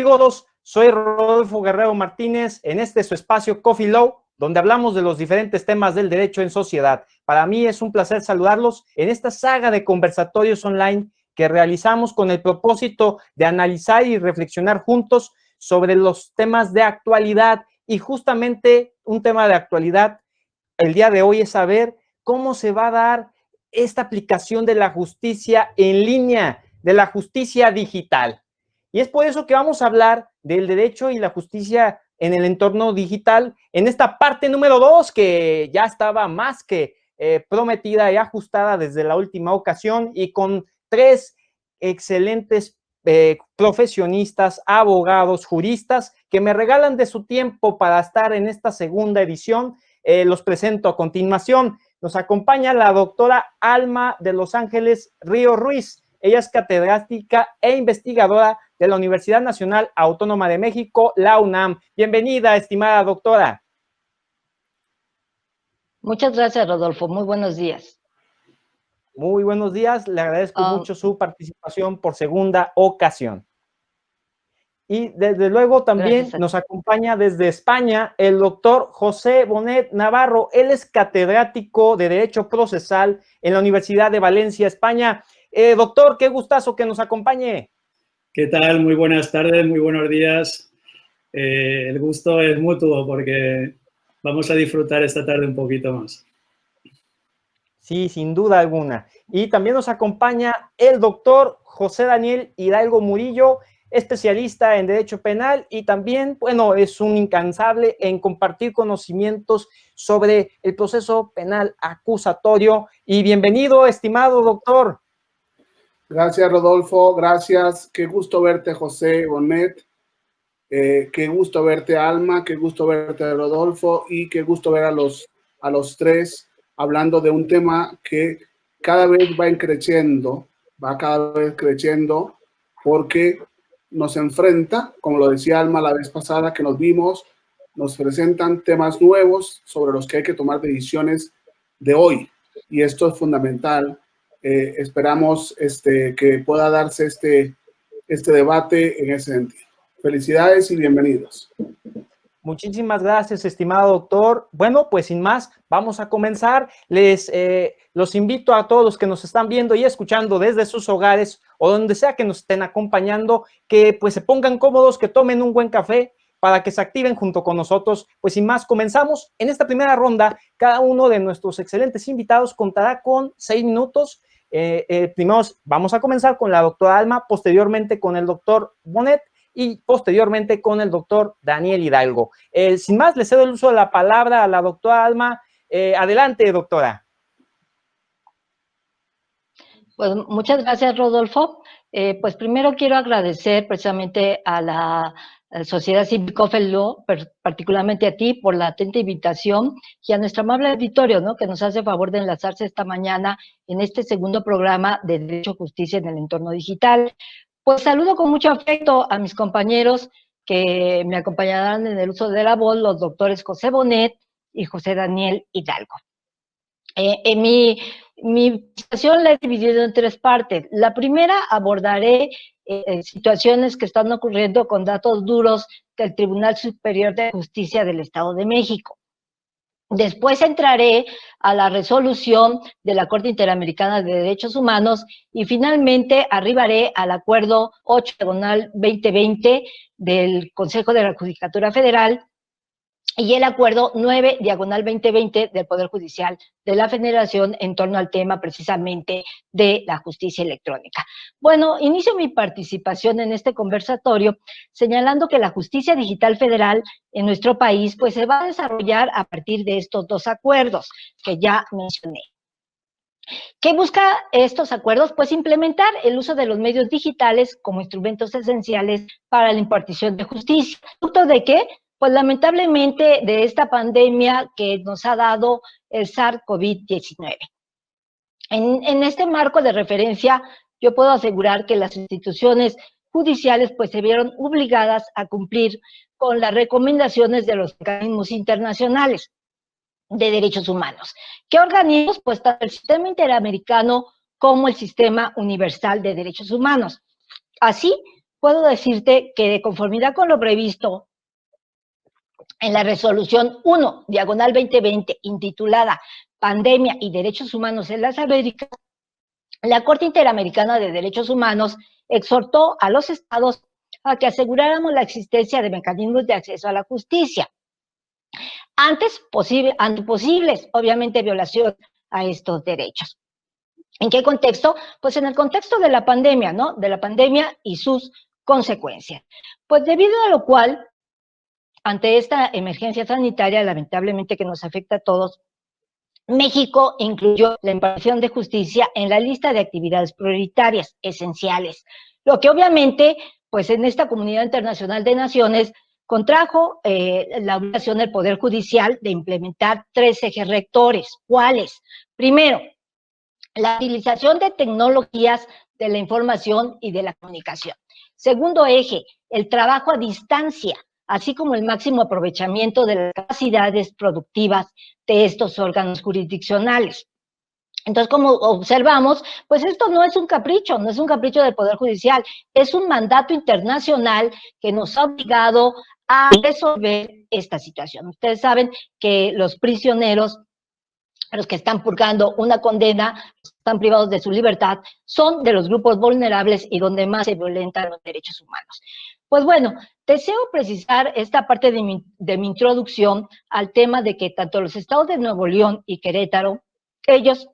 amigos? Soy Rodolfo Guerrero Martínez en este su espacio Coffee Law, donde hablamos de los diferentes temas del derecho en sociedad. Para mí es un placer saludarlos en esta saga de conversatorios online que realizamos con el propósito de analizar y reflexionar juntos sobre los temas de actualidad. Y justamente un tema de actualidad el día de hoy es saber cómo se va a dar esta aplicación de la justicia en línea, de la justicia digital. Y es por eso que vamos a hablar del derecho y la justicia en el entorno digital, en esta parte número 2, que ya estaba más que prometida y ajustada desde la última ocasión, y con 3 excelentes profesionistas, abogados, juristas, que me regalan de su tiempo para estar en esta segunda edición. Los presento a continuación. Nos acompaña la doctora Alma de Los Ángeles Río Ruiz. Ella es catedrática e investigadora de la Universidad Nacional Autónoma de México, la UNAM. Bienvenida, estimada doctora. Muchas gracias, Rodolfo. Muy buenos días. Muy buenos días. Le agradezco mucho su participación por segunda ocasión. Y desde luego también nos acompaña desde España el doctor José Bonet Navarro. Él es catedrático de Derecho Procesal en la Universidad de Valencia, España. Doctor, qué gustazo que nos acompañe. ¿Qué tal? Muy buenas tardes, muy buenos días. El gusto es mutuo porque vamos a disfrutar esta tarde un poquito más. Sí, sin duda alguna. Y también nos acompaña el doctor José Daniel Hidalgo Murillo, especialista en Derecho Penal y también, bueno, es un incansable en compartir conocimientos sobre el proceso penal acusatorio. Y bienvenido, estimado doctor. Gracias, Rodolfo. Gracias. Qué gusto verte, José Bonet. Qué gusto verte, Alma. Qué gusto verte, Rodolfo. Y qué gusto ver a los tres hablando de un tema que cada vez va creciendo, porque nos enfrenta, como lo decía Alma la vez pasada que nos vimos, nos presentan temas nuevos sobre los que hay que tomar decisiones de hoy. Y esto es fundamental. Esperamos que pueda darse este debate en ese sentido. Felicidades y bienvenidos. Muchísimas gracias, estimado doctor. Bueno, pues sin más, vamos a comenzar. Los invito a todos los que nos están viendo y escuchando desde sus hogares o donde sea que nos estén acompañando, que pues se pongan cómodos, que tomen un buen café para que se activen junto con nosotros. Pues sin más, comenzamos. En esta primera ronda, cada uno de nuestros excelentes invitados contará con 6 minutos. Primero vamos a comenzar con la doctora Alma, posteriormente con el doctor Bonet, y posteriormente con el doctor Daniel Hidalgo. Sin más, le cedo el uso de la palabra a la doctora Alma. Adelante, doctora. Pues muchas gracias, Rodolfo. Pues primero quiero agradecer precisamente a la Sociedad Civil Coffee Law, particularmente a ti, por la atenta invitación y a nuestro amable auditorio, ¿no?, que nos hace favor de enlazarse esta mañana en este segundo programa de Derecho, Justicia en el entorno digital. Pues saludo con mucho afecto a mis compañeros que me acompañarán en el uso de la voz, los doctores José Bonet y José Daniel Hidalgo. En mi presentación la he dividido en 3 partes. La primera, abordaré situaciones que están ocurriendo con datos duros del Tribunal Superior de Justicia del Estado de México. Después entraré a la resolución de la Corte Interamericana de Derechos Humanos y finalmente arribaré al Acuerdo 8/2020 del Consejo de la Judicatura Federal y el Acuerdo 9/2020 del Poder Judicial de la Federación en torno al tema precisamente de la justicia electrónica. Bueno, inicio mi participación en este conversatorio señalando que la justicia digital federal en nuestro país pues se va a desarrollar a partir de estos 2 acuerdos que ya mencioné. ¿Qué busca estos acuerdos? Pues implementar el uso de los medios digitales como instrumentos esenciales para la impartición de justicia. ¿Fruto de qué? Pues lamentablemente de esta pandemia que nos ha dado el SARS-CoV-19. En este marco de referencia, yo puedo asegurar que las instituciones judiciales pues se vieron obligadas a cumplir con las recomendaciones de los organismos internacionales de derechos humanos. ¿Qué organismos? Pues tanto el Sistema Interamericano como el Sistema Universal de Derechos Humanos, así puedo decirte que de conformidad con lo previsto en la resolución 1/2020, intitulada Pandemia y Derechos Humanos en las Américas, la Corte Interamericana de Derechos Humanos exhortó a los estados a que aseguráramos la existencia de mecanismos de acceso a la justicia ante posibles, obviamente, violación a estos derechos. ¿En qué contexto? Pues en el contexto de la pandemia, ¿no? De la pandemia y sus consecuencias. Pues debido a lo cual, ante esta emergencia sanitaria, lamentablemente que nos afecta a todos, México incluyó la impartición de justicia en la lista de actividades prioritarias esenciales, lo que obviamente, pues en esta comunidad internacional de naciones, contrajo la obligación del Poder Judicial de implementar 3 ejes rectores. ¿Cuáles? Primero, la utilización de tecnologías de la información y de la comunicación. Segundo eje, el trabajo a distancia, así como el máximo aprovechamiento de las capacidades productivas de estos órganos jurisdiccionales. Entonces, como observamos, pues esto no es un capricho, no es un capricho del Poder Judicial, es un mandato internacional que nos ha obligado a resolver esta situación. Ustedes saben que los prisioneros, los que están purgando una condena, están privados de su libertad, son de los grupos vulnerables y donde más se violentan los derechos humanos. Pues bueno, deseo precisar esta parte de mi introducción al tema de que tanto los estados de Nuevo León y Querétaro, ellos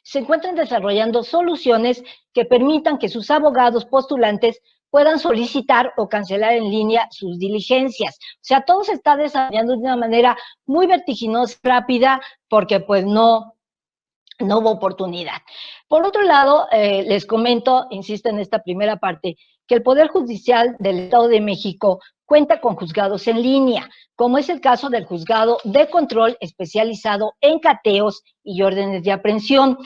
se encuentran desarrollando soluciones que permitan que sus abogados postulantes puedan solicitar o cancelar en línea sus diligencias. O sea, todo se está desarrollando de una manera muy vertiginosa, rápida, porque pues no hubo oportunidad. Por otro lado, les comento, insisto en esta primera parte, que el Poder Judicial del Estado de México cuenta con juzgados en línea, como es el caso del Juzgado de Control especializado en cateos y órdenes de aprehensión,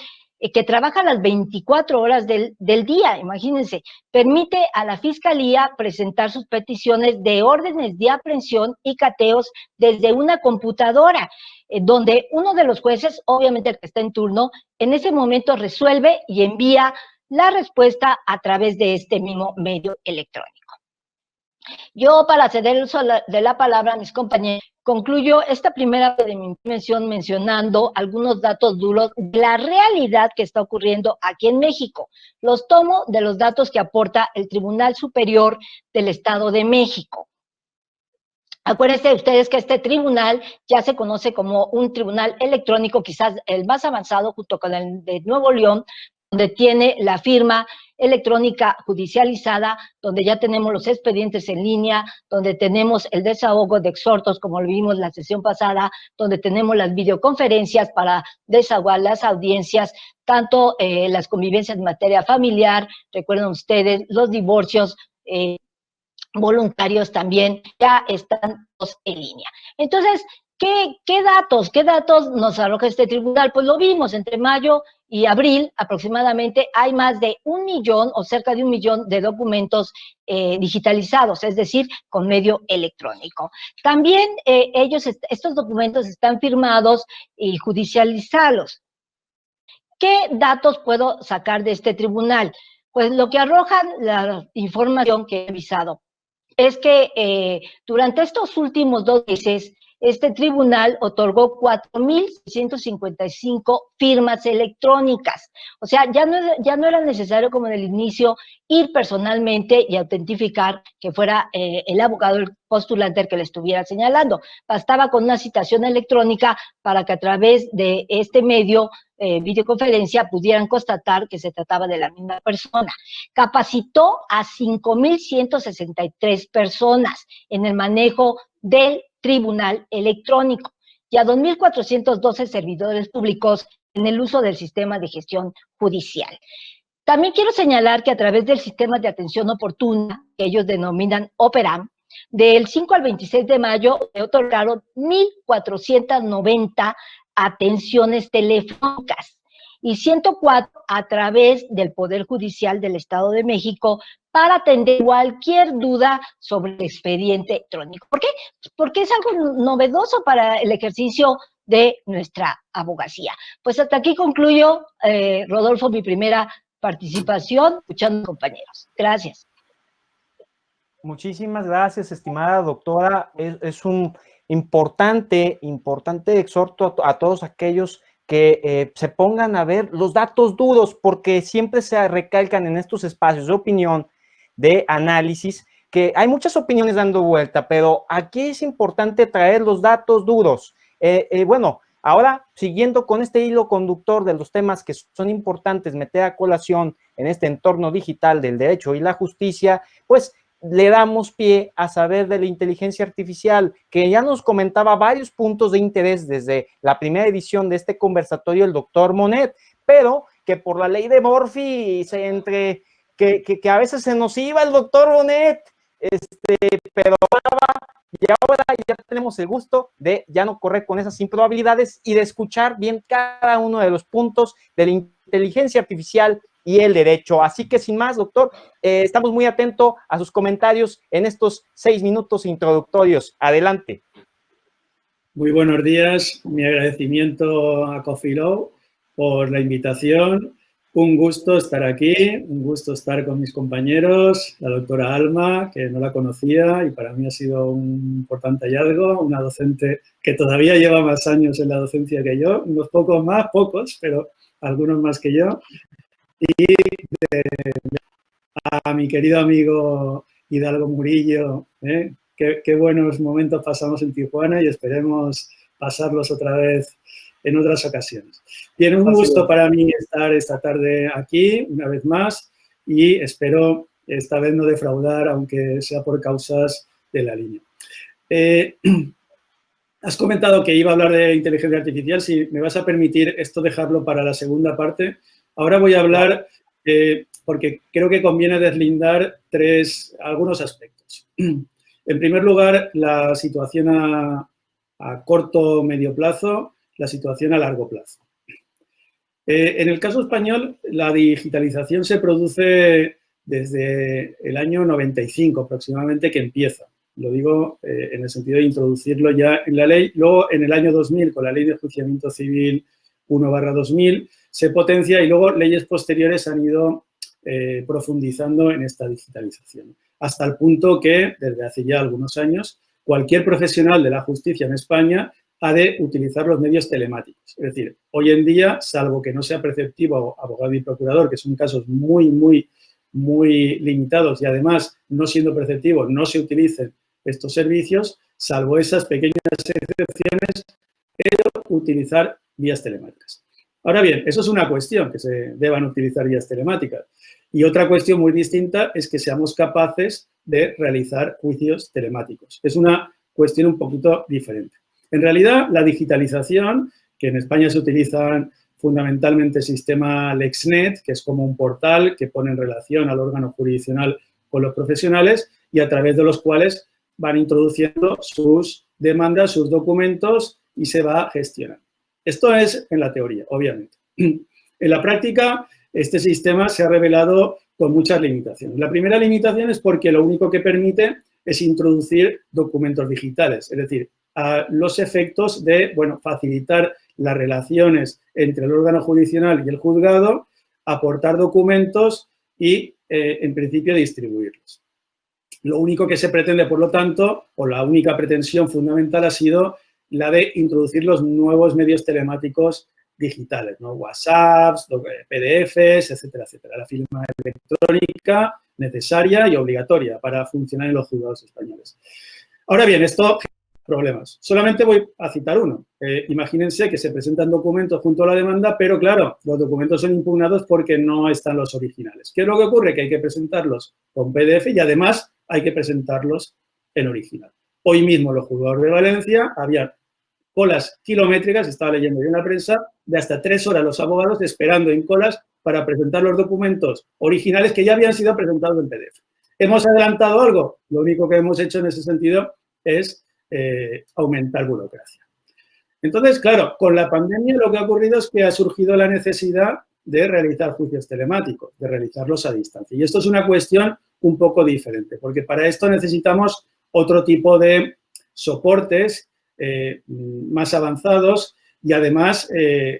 que trabaja las 24 horas del día, imagínense, permite a la Fiscalía presentar sus peticiones de órdenes de aprehensión y cateos desde una computadora, donde uno de los jueces, obviamente el que está en turno, en ese momento resuelve y envía la respuesta a través de este mismo medio electrónico. Yo, para ceder el uso de la palabra a mis compañeros, concluyo esta primera de mi intervención mencionando algunos datos duros de la realidad que está ocurriendo aquí en México. Los tomo de los datos que aporta el Tribunal Superior del Estado de México. Acuérdense ustedes que este tribunal ya se conoce como un tribunal electrónico, quizás el más avanzado junto con el de Nuevo León, donde tiene la firma electrónica judicializada, donde ya tenemos los expedientes en línea, donde tenemos el desahogo de exhortos, como lo vimos la sesión pasada, donde tenemos las videoconferencias para desahogar las audiencias, tanto las convivencias en materia familiar, recuerden ustedes, los divorcios, voluntarios también ya están en línea. Entonces, ¿qué datos nos arroja este tribunal? Pues lo vimos, entre mayo y abril aproximadamente hay más de 1 millón o cerca de 1 millón de documentos digitalizados, es decir, con medio electrónico. También estos documentos están firmados y judicializados. ¿Qué datos puedo sacar de este tribunal? Pues lo que arroja la información que he revisado es que durante estos últimos 2 meses, este tribunal otorgó 4,655 firmas electrónicas. O sea, ya no era necesario, como en el inicio, ir personalmente y autentificar que fuera el abogado, el postulante, el que le estuviera señalando. Bastaba con una citación electrónica para que a través de este medio, videoconferencia, pudieran constatar que se trataba de la misma persona. Capacitó a 5,163 personas en el manejo del tribunal electrónico y a 2,412 servidores públicos en el uso del sistema de gestión judicial. También quiero señalar que a través del sistema de atención oportuna, que ellos denominan OPERAM, del 5 al 26 de mayo se otorgaron 1,490 atenciones telefónicas y 104 a través del Poder Judicial del Estado de México para atender cualquier duda sobre el expediente electrónico. ¿Por qué? Porque es algo novedoso para el ejercicio de nuestra abogacía. Pues hasta aquí concluyo, Rodolfo, mi primera participación, escuchando compañeros. Gracias. Muchísimas gracias, estimada doctora. Es un importante exhorto a todos aquellos que se pongan a ver los datos duros, porque siempre se recalcan en estos espacios de opinión, de análisis, que hay muchas opiniones dando vuelta, pero aquí es importante traer los datos duros. Bueno, ahora, siguiendo con este hilo conductor de los temas que son importantes meter a colación en este entorno digital del derecho y la justicia, pues le damos pie a saber de la inteligencia artificial, que ya nos comentaba varios puntos de interés desde la primera edición de este conversatorio el doctor Monet, pero que por la ley de Murphy, que a veces se nos iba el doctor Monet, pero y ahora ya tenemos el gusto de ya no correr con esas improbabilidades y de escuchar bien cada uno de los puntos de la inteligencia artificial y el derecho. Así que sin más, doctor, estamos muy atentos a sus comentarios en estos 6 minutos introductorios. Adelante. Muy buenos días. Mi agradecimiento a Coffee Law por la invitación. Un gusto estar aquí, un gusto estar con mis compañeros, la doctora Alma, que no la conocía y para mí ha sido un importante hallazgo, una docente que todavía lleva más años en la docencia que yo, unos pocos más, pocos, pero algunos más que yo. Y a mi querido amigo Hidalgo Murillo, qué buenos momentos pasamos en Tijuana y esperemos pasarlos otra vez en otras ocasiones. Bien, un gusto para mí estar esta tarde aquí una vez más y espero esta vez no defraudar, aunque sea por causas de la línea. Has comentado que iba a hablar de inteligencia artificial. Si me vas a permitir esto dejarlo para la segunda parte. Ahora voy a hablar, porque creo que conviene deslindar algunos aspectos. En primer lugar, la situación a corto o medio plazo, la situación a largo plazo. En el caso español, la digitalización se produce desde el año 95 aproximadamente que empieza. Lo digo en el sentido de introducirlo ya en la ley. Luego, en el año 2000, con la Ley de Enjuiciamiento Civil 1/2000, se potencia y luego leyes posteriores han ido profundizando en esta digitalización. Hasta el punto que, desde hace ya algunos años, cualquier profesional de la justicia en España ha de utilizar los medios telemáticos. Es decir, hoy en día, salvo que no sea preceptivo abogado y procurador, que son casos muy limitados y además, no siendo preceptivo, no se utilicen estos servicios, salvo esas pequeñas excepciones, pero utilizar vías telemáticas. Ahora bien, eso es una cuestión, que se deban utilizar vías telemáticas. Y otra cuestión muy distinta es que seamos capaces de realizar juicios telemáticos. Es una cuestión un poquito diferente. En realidad, la digitalización, que en España se utilizan fundamentalmente el sistema LexNet, que es como un portal que pone en relación al órgano jurisdiccional con los profesionales y a través de los cuales van introduciendo sus demandas, sus documentos y se va gestionando. Esto es en la teoría, obviamente. En la práctica, este sistema se ha revelado con muchas limitaciones. La primera limitación es porque lo único que permite es introducir documentos digitales, es decir, a los efectos de, facilitar las relaciones entre el órgano jurisdiccional y el juzgado, aportar documentos y, en principio, distribuirlos. Lo único que se pretende, por lo tanto, o la única pretensión fundamental ha sido la de introducir los nuevos medios telemáticos digitales, ¿no? WhatsApps, PDFs, etcétera, etcétera. La firma electrónica necesaria y obligatoria para funcionar en los juzgados españoles. Ahora bien, esto problemas. Solamente voy a citar uno. Imagínense que se presentan documentos junto a la demanda, pero claro, los documentos son impugnados porque no están los originales. ¿Qué es lo que ocurre? Que hay que presentarlos con PDF y además hay que presentarlos en original. Hoy mismo los juzgados de Valencia había colas kilométricas, estaba leyendo yo en la prensa, de hasta 3 horas los abogados esperando en colas para presentar los documentos originales que ya habían sido presentados en PDF. ¿Hemos adelantado algo? Lo único que hemos hecho en ese sentido es aumentar burocracia. Entonces, claro, con la pandemia lo que ha ocurrido es que ha surgido la necesidad de realizar juicios telemáticos, de realizarlos a distancia. Y esto es una cuestión un poco diferente, porque para esto necesitamos otro tipo de soportes más avanzados y además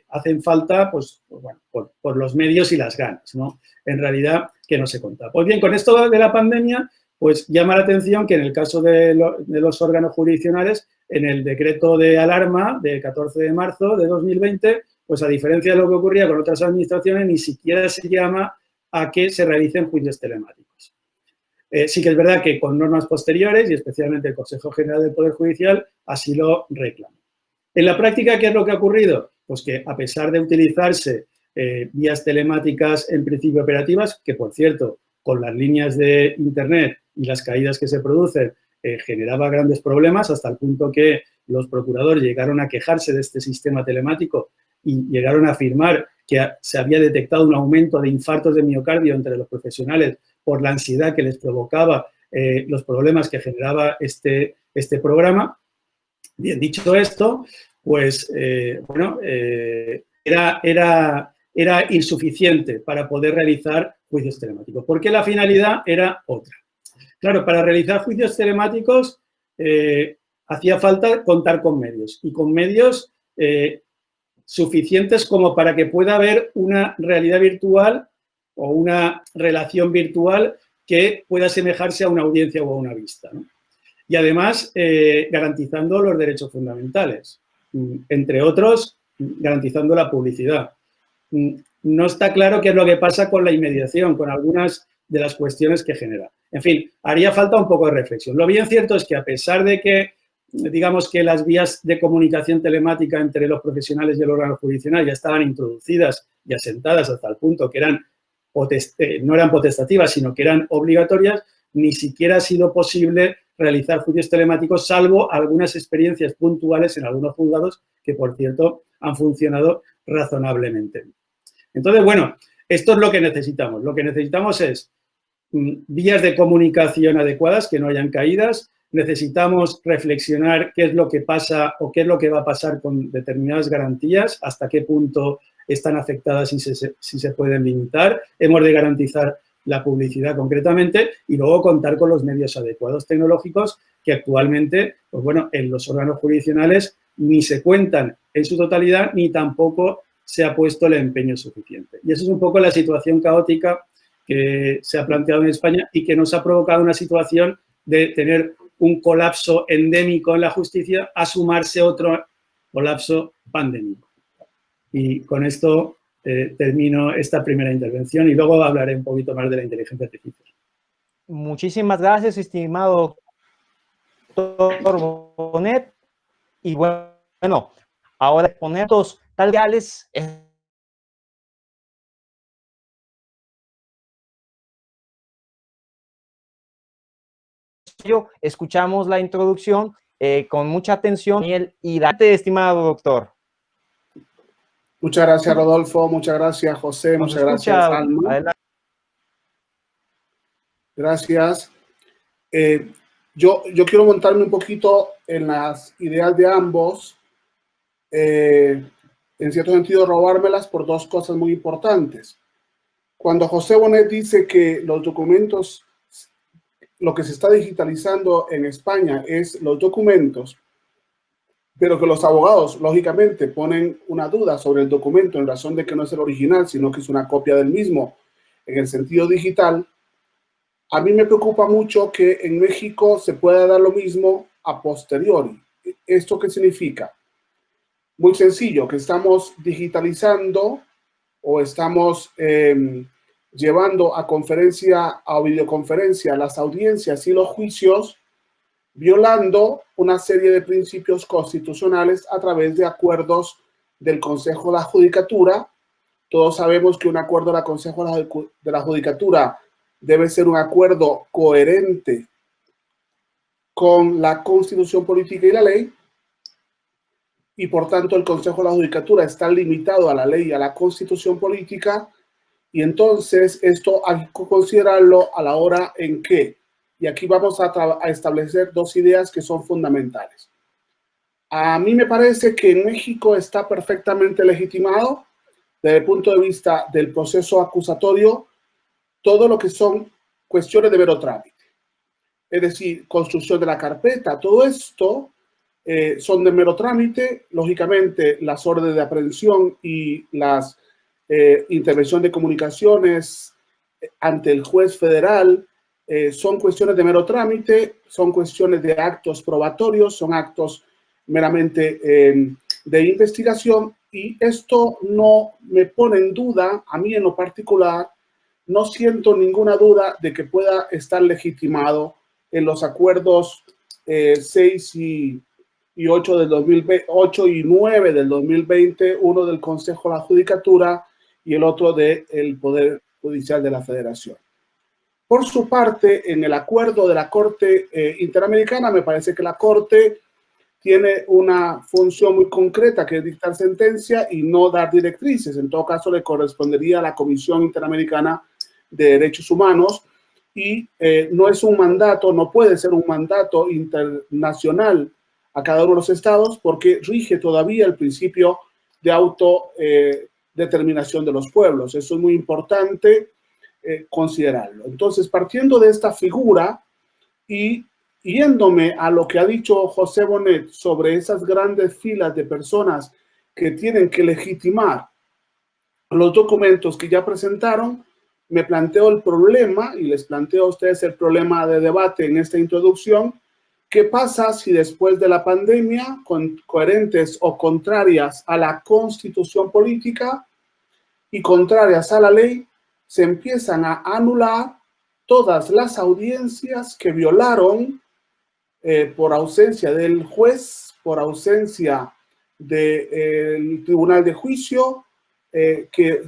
hacen falta, por los medios y las ganas, ¿no? En realidad, que no se cuenta. Pues bien, con esto de la pandemia, pues llama la atención que en el caso de los órganos jurisdiccionales, en el decreto de alarma de 14 de marzo de 2020, pues a diferencia de lo que ocurría con otras administraciones, ni siquiera se llama a que se realicen juicios telemáticos. Sí que es verdad que con normas posteriores, y especialmente el Consejo General del Poder Judicial, así lo reclama. En la práctica, ¿qué es lo que ha ocurrido? Pues que a pesar de utilizarse vías telemáticas en principio operativas, que por cierto, con las líneas de Internet y las caídas que se producen, generaba grandes problemas hasta el punto que los procuradores llegaron a quejarse de este sistema telemático y llegaron a afirmar que se había detectado un aumento de infartos de miocardio entre los profesionales por la ansiedad que les provocaba los problemas que generaba este programa. Bien, dicho esto, pues, era insuficiente para poder realizar juicios telemáticos, porque la finalidad era otra. Claro, para realizar juicios telemáticos hacía falta contar con medios, y con medios suficientes como para que pueda haber una realidad virtual o una relación virtual que pueda asemejarse a una audiencia o a una vista, ¿no? Y además garantizando los derechos fundamentales, entre otros, garantizando la publicidad. No está claro qué es lo que pasa con la inmediación, con algunas de las cuestiones que genera. En fin, haría falta un poco de reflexión. Lo bien cierto es que a pesar de que, digamos que las vías de comunicación telemática entre los profesionales y el órgano jurisdiccional ya estaban introducidas y asentadas hasta el punto que no eran potestativas, sino que eran obligatorias, ni siquiera ha sido posible realizar juicios telemáticos, salvo algunas experiencias puntuales en algunos juzgados que, por cierto, han funcionado razonablemente. Entonces, bueno, esto es lo que necesitamos. Lo que necesitamos es vías de comunicación adecuadas, que no hayan caídas. Necesitamos reflexionar qué es lo que pasa o qué es lo que va a pasar con determinadas garantías, hasta qué punto están afectadas y si se pueden limitar. Hemos de garantizar la publicidad concretamente y luego contar con los medios adecuados tecnológicos que actualmente, pues bueno, en los órganos jurisdiccionales ni se cuentan en su totalidad ni tampoco se ha puesto el empeño suficiente. Y esa es un poco la situación caótica que se ha planteado en España y que nos ha provocado una situación de tener un colapso endémico en la justicia a sumarse otro colapso pandémico. Y con esto termino esta primera intervención y luego hablaré un poquito más de la inteligencia artificial. Muchísimas gracias, estimado doctor Bonet. Y bueno, ahora exponentes tales escuchamos la introducción con mucha atención y adelante, estimado doctor. Muchas gracias, Rodolfo. Muchas gracias, José. Muchas gracias, Alma. Adelante. Gracias. Yo quiero montarme un poquito en las ideas de ambos. En cierto sentido, robármelas por dos cosas muy importantes. Cuando José Bonet dice que los documentos, lo que se está digitalizando en España es los documentos, pero que los abogados, lógicamente, ponen una duda sobre el documento en razón de que no es el original, sino que es una copia del mismo en el sentido digital. A mí me preocupa mucho que en México se pueda dar lo mismo a posteriori. ¿Esto qué significa? Muy sencillo, que estamos digitalizando o estamos llevando a conferencia, a videoconferencia, las audiencias y los juicios, violando una serie de principios constitucionales a través de acuerdos del Consejo de la Judicatura. Todos sabemos que un acuerdo del Consejo de la Judicatura debe ser un acuerdo coherente con la Constitución política y la ley, y por tanto el Consejo de la Judicatura está limitado a la ley y a la Constitución política, y entonces esto hay que considerarlo a la hora en que, y aquí vamos a establecer dos ideas que son fundamentales. A mí me parece que en México está perfectamente legitimado, desde el punto de vista del proceso acusatorio, todo lo que son cuestiones de mero trámite. Es decir, construcción de la carpeta, todo esto son de mero trámite. Lógicamente, las órdenes de aprehensión y las intervención de comunicaciones ante el juez federal son cuestiones de mero trámite, son cuestiones de actos probatorios, son actos meramente de investigación, y esto no me pone en duda, a mí en lo particular, no siento ninguna duda de que pueda estar legitimado en los acuerdos 6 y 8 del 2020, 8 y 9 del 2020, uno del Consejo de la Judicatura y el otro del Poder Judicial de la Federación. Por su parte, en el acuerdo de la Corte Interamericana, me parece que la Corte tiene una función muy concreta, que es dictar sentencia y no dar directrices. En todo caso, le correspondería a la Comisión Interamericana de Derechos Humanos, y no es un mandato, no puede ser un mandato internacional a cada uno de los estados, porque rige todavía el principio de autodeterminación de los pueblos. Eso es muy importante considerarlo. Entonces, partiendo de esta figura y yéndome a lo que ha dicho José Bonet sobre esas grandes filas de personas que tienen que legitimar los documentos que ya presentaron, me planteo el problema, y les planteo a ustedes el problema de debate en esta introducción. ¿Qué pasa si después de la pandemia, coherentes o contrarias a la Constitución política y contrarias a la ley, se empiezan a anular todas las audiencias que violaron por ausencia del juez, por ausencia del tribunal de juicio, que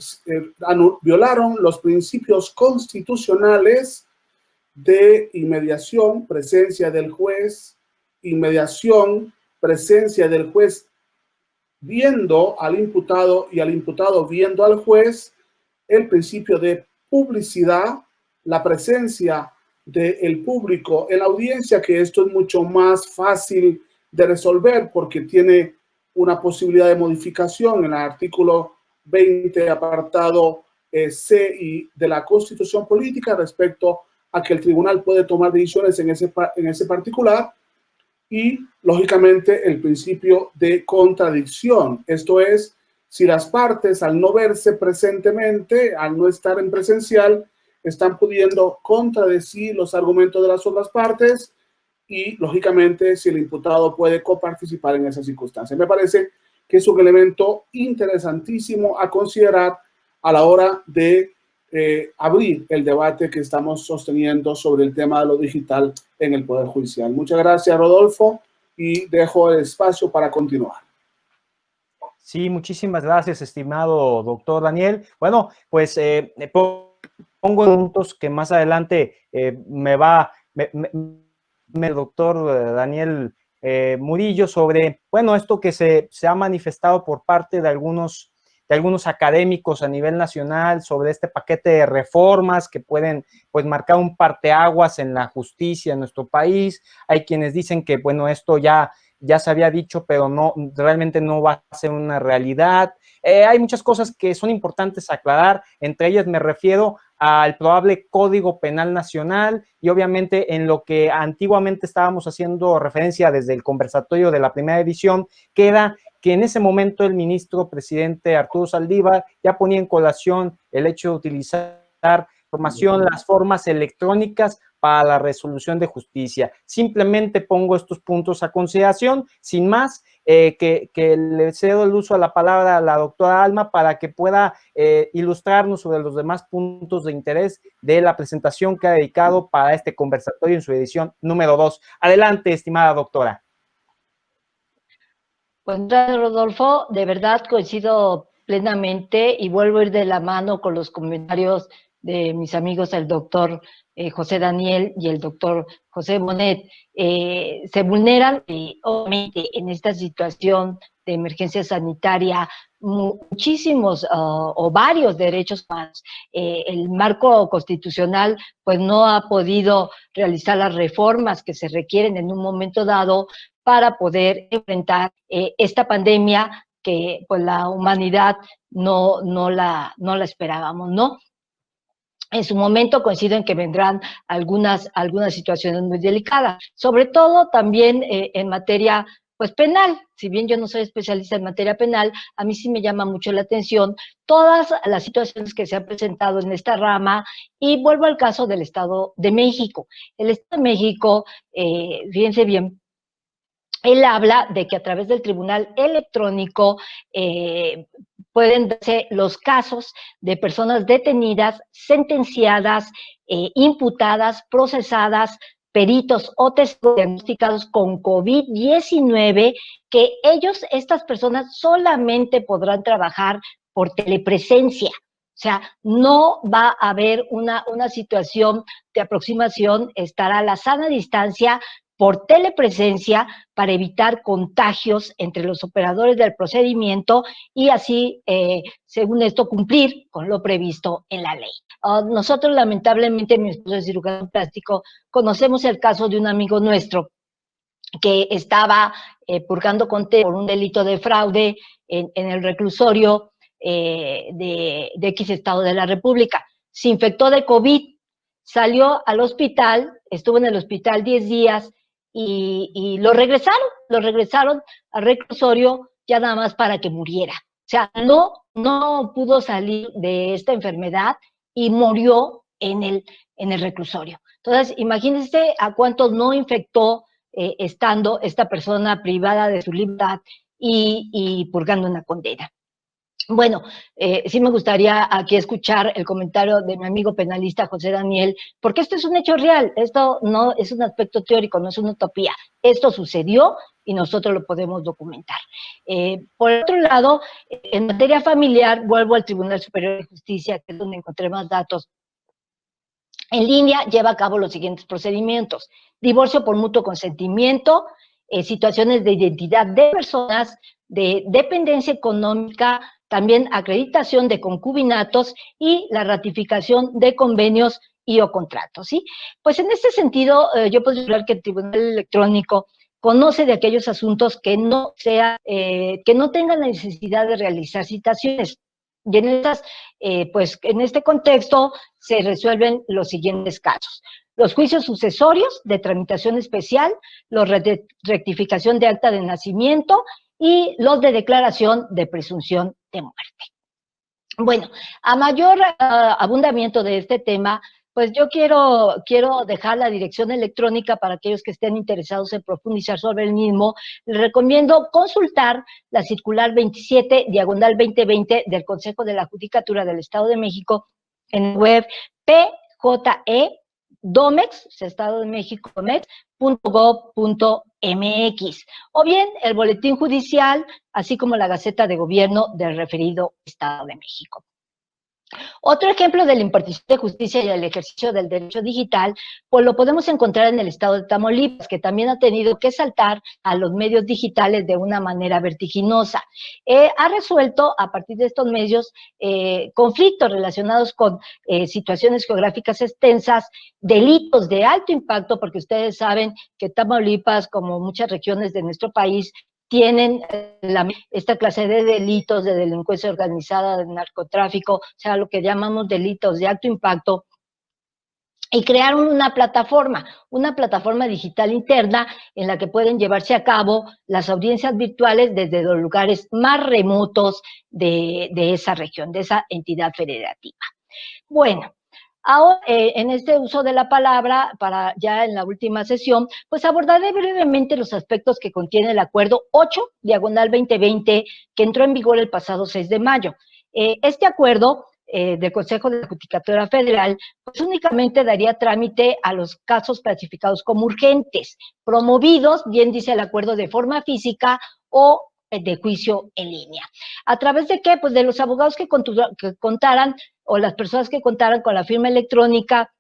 violaron los principios constitucionales de inmediación, presencia del juez, inmediación, presencia del juez viendo al imputado y al imputado viendo al juez, el principio de publicidad, la presencia del público en la audiencia, que esto es mucho más fácil de resolver porque tiene una posibilidad de modificación en el artículo 20, apartado C y de la Constitución política, respecto a que el tribunal puede tomar decisiones en ese particular. Y, lógicamente, el principio de contradicción. Esto es, si las partes, al no verse presentemente, al no estar en presencial, están pudiendo contradecir los argumentos de las otras partes, y, lógicamente, si el imputado puede coparticipar en esas circunstancias. Me parece que es un elemento interesantísimo a considerar a la hora de abrir el debate que estamos sosteniendo sobre el tema de lo digital en el Poder Judicial. Muchas gracias, Rodolfo, y dejo el espacio para continuar. Sí, muchísimas gracias, estimado doctor Daniel. Bueno, pues pongo puntos que más adelante doctor Daniel Murillo, sobre, bueno, esto que se ha manifestado por parte de algunos académicos a nivel nacional sobre este paquete de reformas que pueden, pues, marcar un parteaguas en la justicia en nuestro país. Hay quienes dicen que, bueno, esto ya se había dicho, pero no, realmente no va a ser una realidad. Hay muchas cosas que son importantes aclarar, entre ellas me refiero al probable Código Penal Nacional, y obviamente en lo que antiguamente estábamos haciendo referencia desde el conversatorio de la primera edición, queda que en ese momento el ministro presidente Arturo Saldívar ya ponía en colación el hecho de utilizar las formas electrónicas para la resolución de justicia. Simplemente pongo estos puntos a consideración, sin más, que le cedo el uso a la palabra a la doctora Alma para que pueda ilustrarnos sobre los demás puntos de interés de la presentación que ha dedicado para este conversatorio en su edición número 2. Adelante, estimada doctora. Pues, Rodolfo, de verdad coincido plenamente y vuelvo a ir de la mano con los comentarios de mis amigos, el doctor José Daniel y el doctor José Bonet. Se vulneran, obviamente, en esta situación de emergencia sanitaria, muchísimos o varios derechos humanos. El marco constitucional, pues, no ha podido realizar las reformas que se requieren en un momento dado para poder enfrentar esta pandemia que, pues, la humanidad no la esperábamos, ¿no? En su momento coincido en que vendrán algunas situaciones muy delicadas, sobre todo también en materia pues penal. Si bien yo no soy especialista en materia penal, a mí sí me llama mucho la atención todas las situaciones que se han presentado en esta rama, y vuelvo al caso del Estado de México. El Estado de México, fíjense bien, él habla de que a través del tribunal electrónico pueden darse los casos de personas detenidas, sentenciadas, imputadas, procesadas, peritos o testigos diagnosticados con COVID-19, que estas personas solamente podrán trabajar por telepresencia. O sea, no va a haber una situación de aproximación, estará a la sana distancia por telepresencia para evitar contagios entre los operadores del procedimiento y así, según esto, cumplir con lo previsto en la ley. Nosotros, lamentablemente, mi esposo es cirujano plástico, conocemos el caso de un amigo nuestro que estaba purgando condena por un delito de fraude en el reclusorio de X Estado de la República. Se infectó de COVID, salió al hospital, estuvo en el hospital 10 días, y lo regresaron al reclusorio ya nada más para que muriera. O sea, no pudo salir de esta enfermedad y murió en el reclusorio. Entonces, imagínense a cuántos no infectó estando esta persona privada de su libertad y purgando una condena. Bueno, sí me gustaría aquí escuchar el comentario de mi amigo penalista José Daniel, porque esto es un hecho real, esto no es un aspecto teórico, no es una utopía, esto sucedió y nosotros lo podemos documentar. Por otro lado, en materia familiar, vuelvo al Tribunal Superior de Justicia, que es donde encontré más datos. En línea lleva a cabo los siguientes procedimientos: divorcio por mutuo consentimiento, situaciones de identidad de personas, de dependencia económica, también acreditación de concubinatos y la ratificación de convenios y o contratos, ¿sí? Pues en este sentido, yo puedo hablar que el Tribunal Electrónico conoce de aquellos asuntos que no tengan la necesidad de realizar citaciones. Y pues en este contexto se resuelven los siguientes casos: los juicios sucesorios de tramitación especial, los de rectificación de acta de nacimiento y los de declaración de presunción de muerte. Bueno, a mayor abundamiento de este tema, pues yo quiero dejar la dirección electrónica para aquellos que estén interesados en profundizar sobre el mismo. Les recomiendo consultar la circular 27/2020 del Consejo de la Judicatura del Estado de México en el web pje.domex, Estado de México, domex.gov.mx, o bien el boletín judicial, así como la Gaceta de Gobierno del referido Estado de México. Otro ejemplo de la impartición de justicia y el ejercicio del derecho digital, pues lo podemos encontrar en el estado de Tamaulipas, que también ha tenido que saltar a los medios digitales de una manera vertiginosa. Ha resuelto a partir de estos medios conflictos relacionados con situaciones geográficas extensas, delitos de alto impacto, porque ustedes saben que Tamaulipas, como muchas regiones de nuestro país, tienen esta clase de delitos de delincuencia organizada, de narcotráfico, o sea, lo que llamamos delitos de alto impacto, y crearon una plataforma digital interna en la que pueden llevarse a cabo las audiencias virtuales desde los lugares más remotos de esa región, de esa entidad federativa. Bueno, ahora, en este uso de la palabra, para ya en la última sesión, pues abordaré brevemente los aspectos que contiene el Acuerdo 8/2020, que entró en vigor el pasado 6 de mayo. Este acuerdo del Consejo de la Judicatura Federal, pues únicamente daría trámite a los casos clasificados como urgentes, promovidos, bien dice el acuerdo, de forma física o de juicio en línea. ¿A través de qué? Pues de los abogados que contaran, o las personas que contaran con la firma electrónica.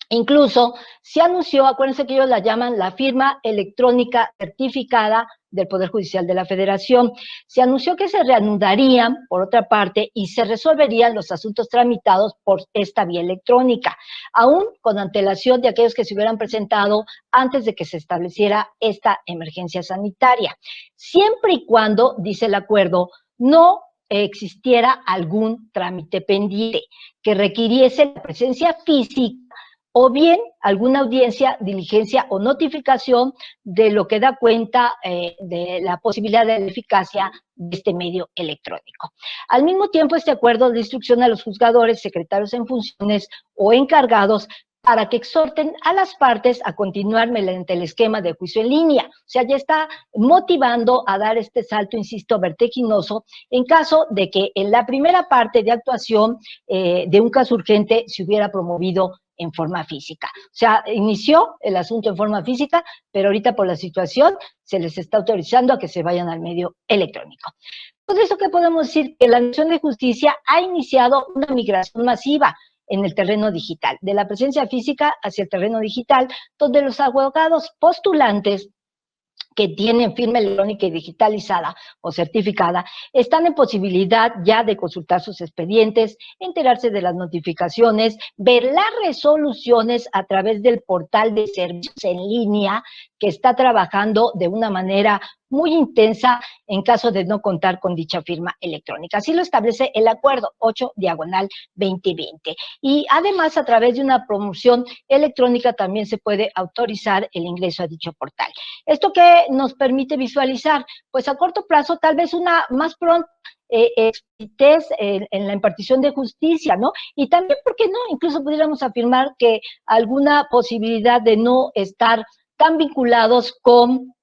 Incluso se anunció, acuérdense que ellos la llaman la firma electrónica certificada del Poder Judicial de la Federación. Se anunció que se reanudarían, por otra parte, y se resolverían los asuntos tramitados por esta vía electrónica, aún con antelación de aquellos que se hubieran presentado antes de que se estableciera esta emergencia sanitaria, siempre y cuando, dice el acuerdo, no existiera algún trámite pendiente que requiriese la presencia física o bien alguna audiencia, diligencia o notificación de lo que da cuenta de la posibilidad de la eficacia de este medio electrónico. Al mismo tiempo, este acuerdo da instrucción a los juzgadores, secretarios en funciones o encargados para que exhorten a las partes a continuar mediante el esquema de juicio en línea. O sea, ya está motivando a dar este salto, insisto, vertiginoso, en caso de que en la primera parte de actuación de un caso urgente se hubiera promovido en forma física. O sea, inició el asunto en forma física, pero ahorita por la situación se les está autorizando a que se vayan al medio electrónico. Por eso, ¿qué podemos decir? Que la Administración de Justicia ha iniciado una migración masiva en el terreno digital, de la presencia física hacia el terreno digital, donde los abogados postulantes que tienen firma electrónica y digitalizada o certificada, están en posibilidad ya de consultar sus expedientes, enterarse de las notificaciones, ver las resoluciones a través del portal de servicios en línea que está trabajando de una manera muy intensa en caso de no contar con dicha firma electrónica. Así lo establece el acuerdo 8/2020. Y además, a través de una promoción electrónica también se puede autorizar el ingreso a dicho portal. ¿Esto qué nos permite visualizar? Pues a corto plazo, tal vez una más pronta expertez en la impartición de justicia, ¿no? Y también, ¿por qué no? Incluso pudiéramos afirmar que alguna posibilidad de no estar tan vinculados con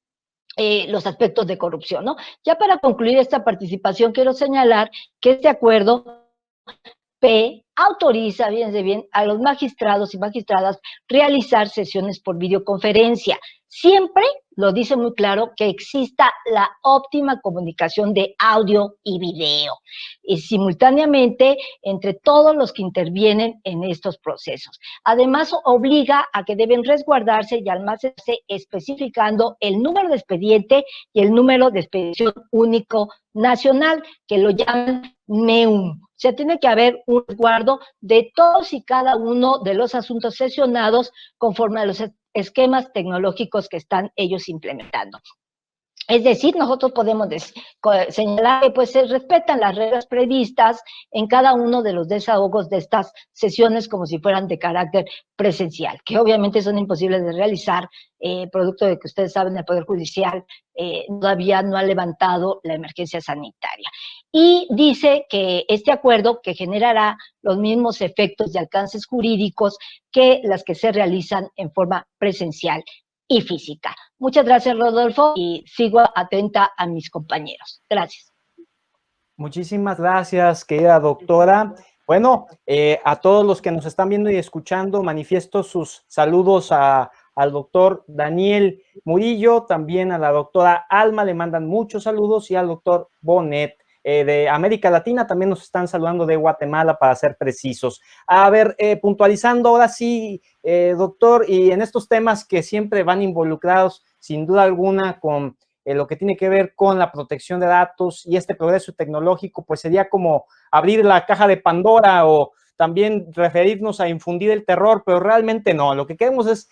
los aspectos de corrupción, ¿no? Ya para concluir esta participación, quiero señalar que este acuerdo autoriza, fíjense bien, a los magistrados y magistradas realizar sesiones por videoconferencia. Siempre, lo dice muy claro, que exista la óptima comunicación de audio y video, y simultáneamente entre todos los que intervienen en estos procesos. Además, obliga a que deben resguardarse y almacenarse especificando el número de expediente y el número de expedición único nacional, que lo llaman NEUM. O sea, tiene que haber un resguardo de todos y cada uno de los asuntos sesionados conforme a los esquemas tecnológicos que están ellos implementando. Es decir, nosotros podemos señalar que pues se respetan las reglas previstas en cada uno de los desahogos de estas sesiones como si fueran de carácter presencial, que obviamente son imposibles de realizar, producto de que ustedes saben el Poder Judicial todavía no ha levantado la emergencia sanitaria. Y dice que este acuerdo que generará los mismos efectos y alcances jurídicos que las que se realizan en forma presencial y física. Muchas gracias, Rodolfo, y sigo atenta a mis compañeros. Gracias. Muchísimas gracias, querida doctora. Bueno, a todos los que nos están viendo y escuchando, manifiesto sus saludos al doctor Daniel Murillo, también a la doctora Alma, le mandan muchos saludos, y al doctor Bonet. De América Latina también nos están saludando, de Guatemala, para ser precisos. A ver, puntualizando ahora sí, doctor, y en estos temas que siempre van involucrados, sin duda alguna, con lo que tiene que ver con la protección de datos y este progreso tecnológico, pues sería como abrir la caja de Pandora o también referirnos a infundir el terror, pero realmente no. Lo que queremos es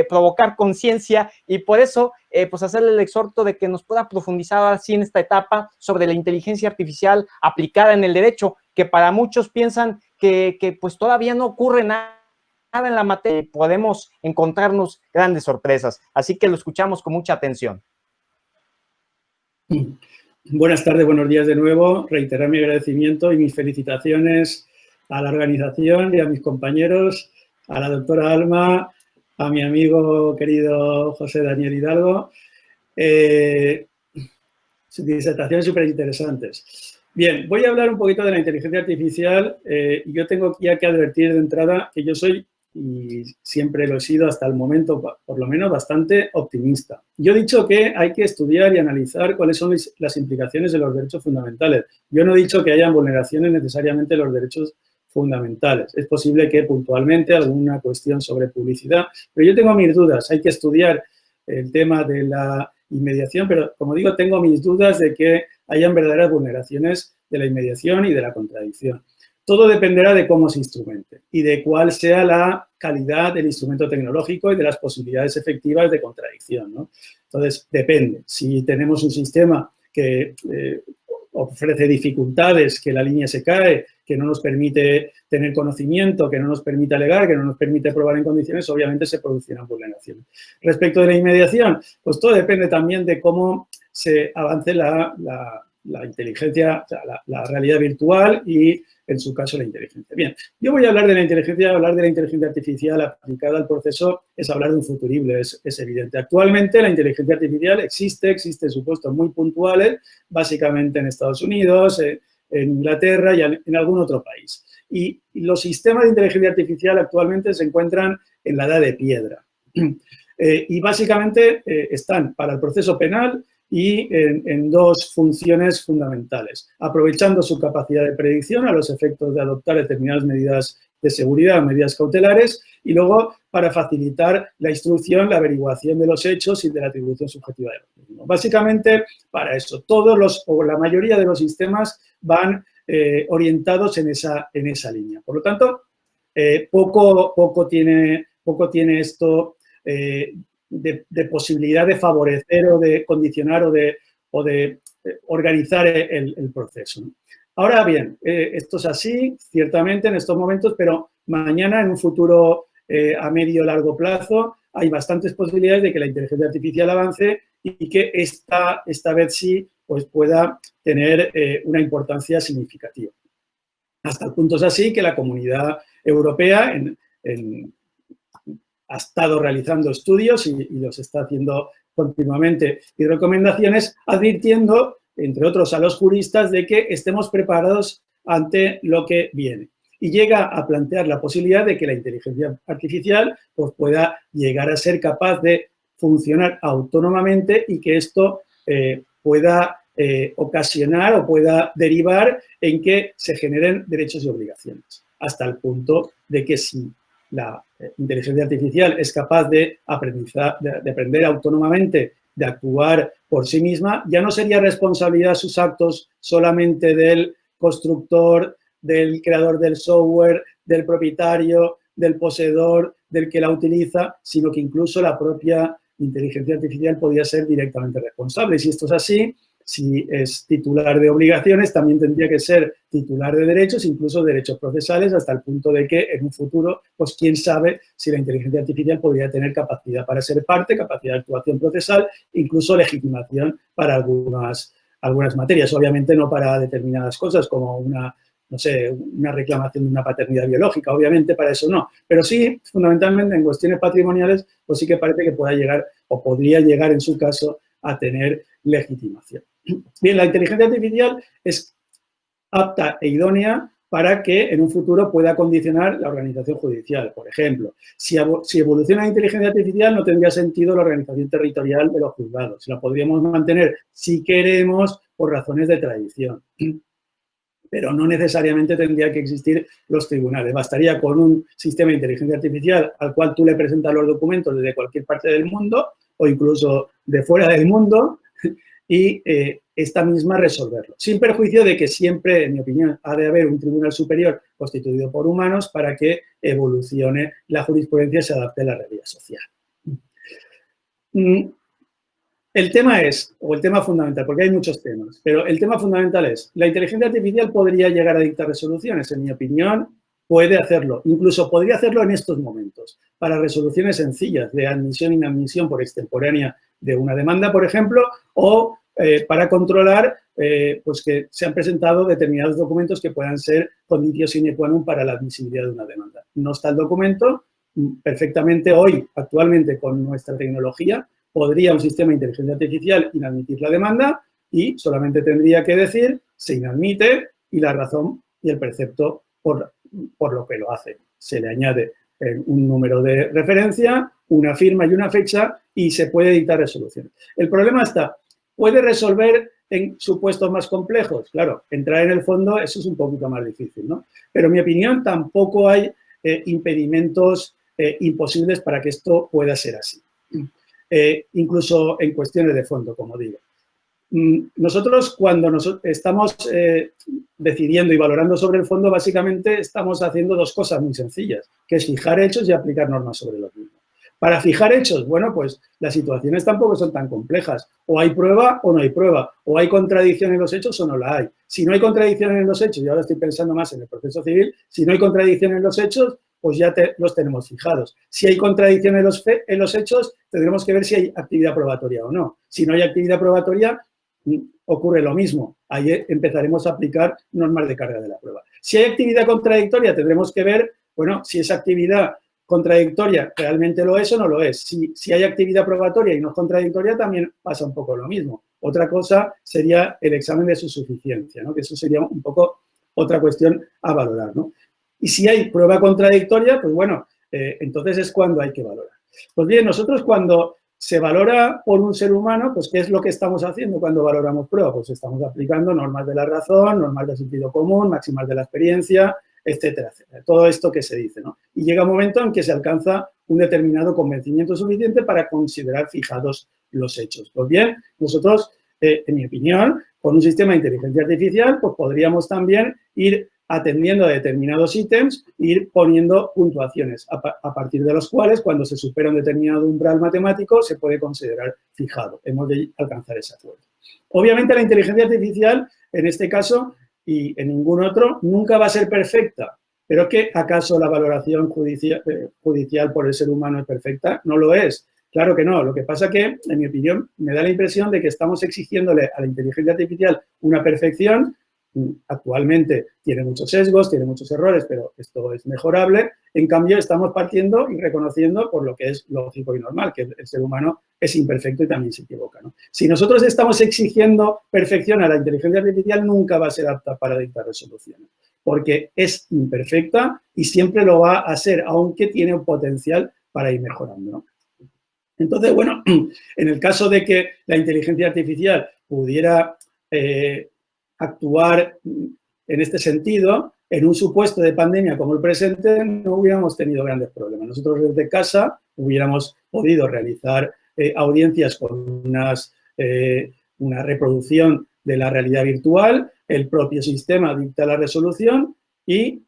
provocar conciencia, y por eso pues hacerle el exhorto de que nos pueda profundizar así en esta etapa sobre la inteligencia artificial aplicada en el derecho, que para muchos piensan que pues todavía no ocurre nada en la materia, y podemos encontrarnos grandes sorpresas. Así que lo escuchamos con mucha atención. Buenas tardes, buenos días de nuevo. Reiterar mi agradecimiento y mis felicitaciones a la organización y a mis compañeros, a la doctora Alma, a mi amigo querido José Daniel Hidalgo. Disertaciones súper interesantes. Bien, voy a hablar un poquito de la inteligencia artificial. Yo tengo ya que advertir de entrada que yo soy, y siempre lo he sido hasta el momento, por lo menos, bastante optimista. Yo he dicho que hay que estudiar y analizar cuáles son las implicaciones de los derechos fundamentales. Yo no he dicho que hayan vulneraciones necesariamente de los derechos fundamentales. Es posible que puntualmente alguna cuestión sobre publicidad, pero yo tengo mis dudas. Hay que estudiar el tema de la inmediación, pero como digo, tengo mis dudas de que hayan verdaderas vulneraciones de la inmediación y de la contradicción. Todo dependerá de cómo se instrumente y de cuál sea la calidad del instrumento tecnológico y de las posibilidades efectivas de contradicción, ¿no? Entonces, depende. Si tenemos un sistema que ofrece dificultades, que la línea se cae, que no nos permite tener conocimiento, que no nos permite alegar, que no nos permite probar en condiciones, obviamente se producirán vulneraciones. Respecto de la inmediación, pues todo depende también de cómo se avance la inteligencia, o sea, la realidad virtual y, en su caso, la inteligencia. Bien, yo voy a hablar de la inteligencia, artificial aplicada al proceso es hablar de un futurible, es evidente. Actualmente la inteligencia artificial existe supuestos muy puntuales, básicamente en Estados Unidos, en Inglaterra y en algún otro país. Y los sistemas de inteligencia artificial actualmente se encuentran en la edad de piedra. Y básicamente están para el proceso penal y en dos funciones fundamentales, aprovechando su capacidad de predicción a los efectos de adoptar determinadas medidas de seguridad, medidas cautelares, y luego para facilitar la instrucción, la averiguación de los hechos y de la atribución subjetiva de los mismos. Básicamente, para eso, todos o la mayoría de los sistemas van orientados en esa línea. Por lo tanto, poco tiene esto de posibilidad de favorecer o de condicionar o de organizar el proceso, ¿no? Ahora bien, esto es así, ciertamente, en estos momentos, pero mañana, en un futuro a medio largo plazo, hay bastantes posibilidades de que la inteligencia artificial avance y que esta vez sí pues pueda tener una importancia significativa. Hasta el punto es así que la Comunidad Europea ha estado realizando estudios y los está haciendo continuamente y recomendaciones advirtiendo, entre otros, a los juristas de que estemos preparados ante lo que viene. Y llega a plantear la posibilidad de que la inteligencia artificial pues, pueda llegar a ser capaz de funcionar autónomamente y que esto pueda ocasionar o pueda derivar en que se generen derechos y obligaciones, hasta el punto de que si la inteligencia artificial es capaz de aprender autónomamente, de actuar por sí misma, ya no sería responsabilidad sus actos solamente del constructor, del creador del software, del propietario, del poseedor, del que la utiliza, sino que incluso la propia inteligencia artificial podría ser directamente responsable. Y si esto es así, si es titular de obligaciones, también tendría que ser titular de derechos, incluso derechos procesales, hasta el punto de que en un futuro, pues quién sabe si la inteligencia artificial podría tener capacidad para ser parte, capacidad de actuación procesal, incluso legitimación para algunas materias. Obviamente no para determinadas cosas como una reclamación de una paternidad biológica, obviamente para eso no. Pero sí, fundamentalmente en cuestiones patrimoniales, pues sí que parece que pueda llegar o podría llegar en su caso a tener legitimación. Bien, la inteligencia artificial es apta e idónea para que en un futuro pueda condicionar la organización judicial. Por ejemplo, si evoluciona la inteligencia artificial, no tendría sentido la organización territorial de los juzgados. La podríamos mantener, si queremos, por razones de tradición. Pero no necesariamente tendría que existir los tribunales. Bastaría con un sistema de inteligencia artificial al cual tú le presentas los documentos desde cualquier parte del mundo o incluso de fuera del mundo y esta misma resolverlo. Sin perjuicio de que siempre, en mi opinión, ha de haber un tribunal superior constituido por humanos para que evolucione la jurisprudencia y se adapte a la realidad social. El tema fundamental, porque hay muchos temas, pero el tema fundamental es, ¿la inteligencia artificial podría llegar a dictar resoluciones? En mi opinión, puede hacerlo. Incluso podría hacerlo en estos momentos, para resoluciones sencillas de admisión e inadmisión por extemporánea de una demanda, por ejemplo, o para controlar pues que se han presentado determinados documentos que puedan ser conditio sine qua non para la admisibilidad de una demanda. No está el documento, perfectamente hoy, actualmente, con nuestra tecnología, podría un sistema de inteligencia artificial inadmitir la demanda y solamente tendría que decir se inadmite y la razón y el precepto por lo que lo hace. Se le añade un número de referencia, una firma y una fecha y se puede dictar resoluciones. El problema está, ¿puede resolver en supuestos más complejos? Claro, entrar en el fondo, eso es un poquito más difícil, ¿no? Pero en mi opinión tampoco hay impedimentos imposibles para que esto pueda ser así. Incluso en cuestiones de fondo, como digo. Nosotros, cuando estamos decidiendo y valorando sobre el fondo, básicamente estamos haciendo dos cosas muy sencillas, que es fijar hechos y aplicar normas sobre los mismos. Para fijar hechos, bueno, pues las situaciones tampoco son tan complejas. O hay prueba o no hay prueba. O hay contradicción en los hechos o no la hay. Si no hay contradicción en los hechos, y ahora estoy pensando más en el proceso civil, si no hay contradicción en los hechos, pues ya los tenemos fijados. Si hay contradicción en los hechos, tendremos que ver si hay actividad probatoria o no. Si no hay actividad probatoria, ocurre lo mismo. Ahí empezaremos a aplicar normas de carga de la prueba. Si hay actividad contradictoria, tendremos que ver, bueno, si esa actividad contradictoria realmente lo es o no lo es. Si hay actividad probatoria y no es contradictoria, también pasa un poco lo mismo. Otra cosa sería el examen de su suficiencia, ¿no? Que eso sería un poco otra cuestión a valorar, ¿no? Y si hay prueba contradictoria, pues bueno, entonces es cuando hay que valorar. Pues bien, nosotros cuando se valora por un ser humano, pues ¿qué es lo que estamos haciendo cuando valoramos prueba? Pues estamos aplicando normas de la razón, normas de sentido común, máximas de la experiencia, etcétera, etcétera. Todo esto que se dice, ¿no? Y llega un momento en que se alcanza un determinado convencimiento suficiente para considerar fijados los hechos. Pues bien, nosotros, en mi opinión, con un sistema de inteligencia artificial, pues podríamos también ir atendiendo a determinados ítems, ir poniendo puntuaciones, a partir de los cuales, cuando se supera un determinado umbral matemático, se puede considerar fijado. Hemos de alcanzar ese acuerdo. Obviamente, la inteligencia artificial, en este caso, y en ningún otro, nunca va a ser perfecta. ¿Pero qué? ¿Acaso la valoración judicial por el ser humano es perfecta? No lo es. Claro que no. Lo que pasa que, en mi opinión, me da la impresión de que estamos exigiéndole a la inteligencia artificial una perfección. Actualmente tiene muchos sesgos, tiene muchos errores, pero esto es mejorable. En cambio, estamos partiendo y reconociendo por lo que es lógico y normal, que el ser humano es imperfecto y también se equivoca, ¿no? Si nosotros estamos exigiendo perfección a la inteligencia artificial, nunca va a ser apta para dictar resoluciones, porque es imperfecta y siempre lo va a ser, aunque tiene un potencial para ir mejorando, ¿no? Entonces, bueno, en el caso de que la inteligencia artificial pudiera actuar en este sentido, en un supuesto de pandemia como el presente, no hubiéramos tenido grandes problemas. Nosotros desde casa hubiéramos podido realizar audiencias con una reproducción de la realidad virtual, el propio sistema dicta la resolución y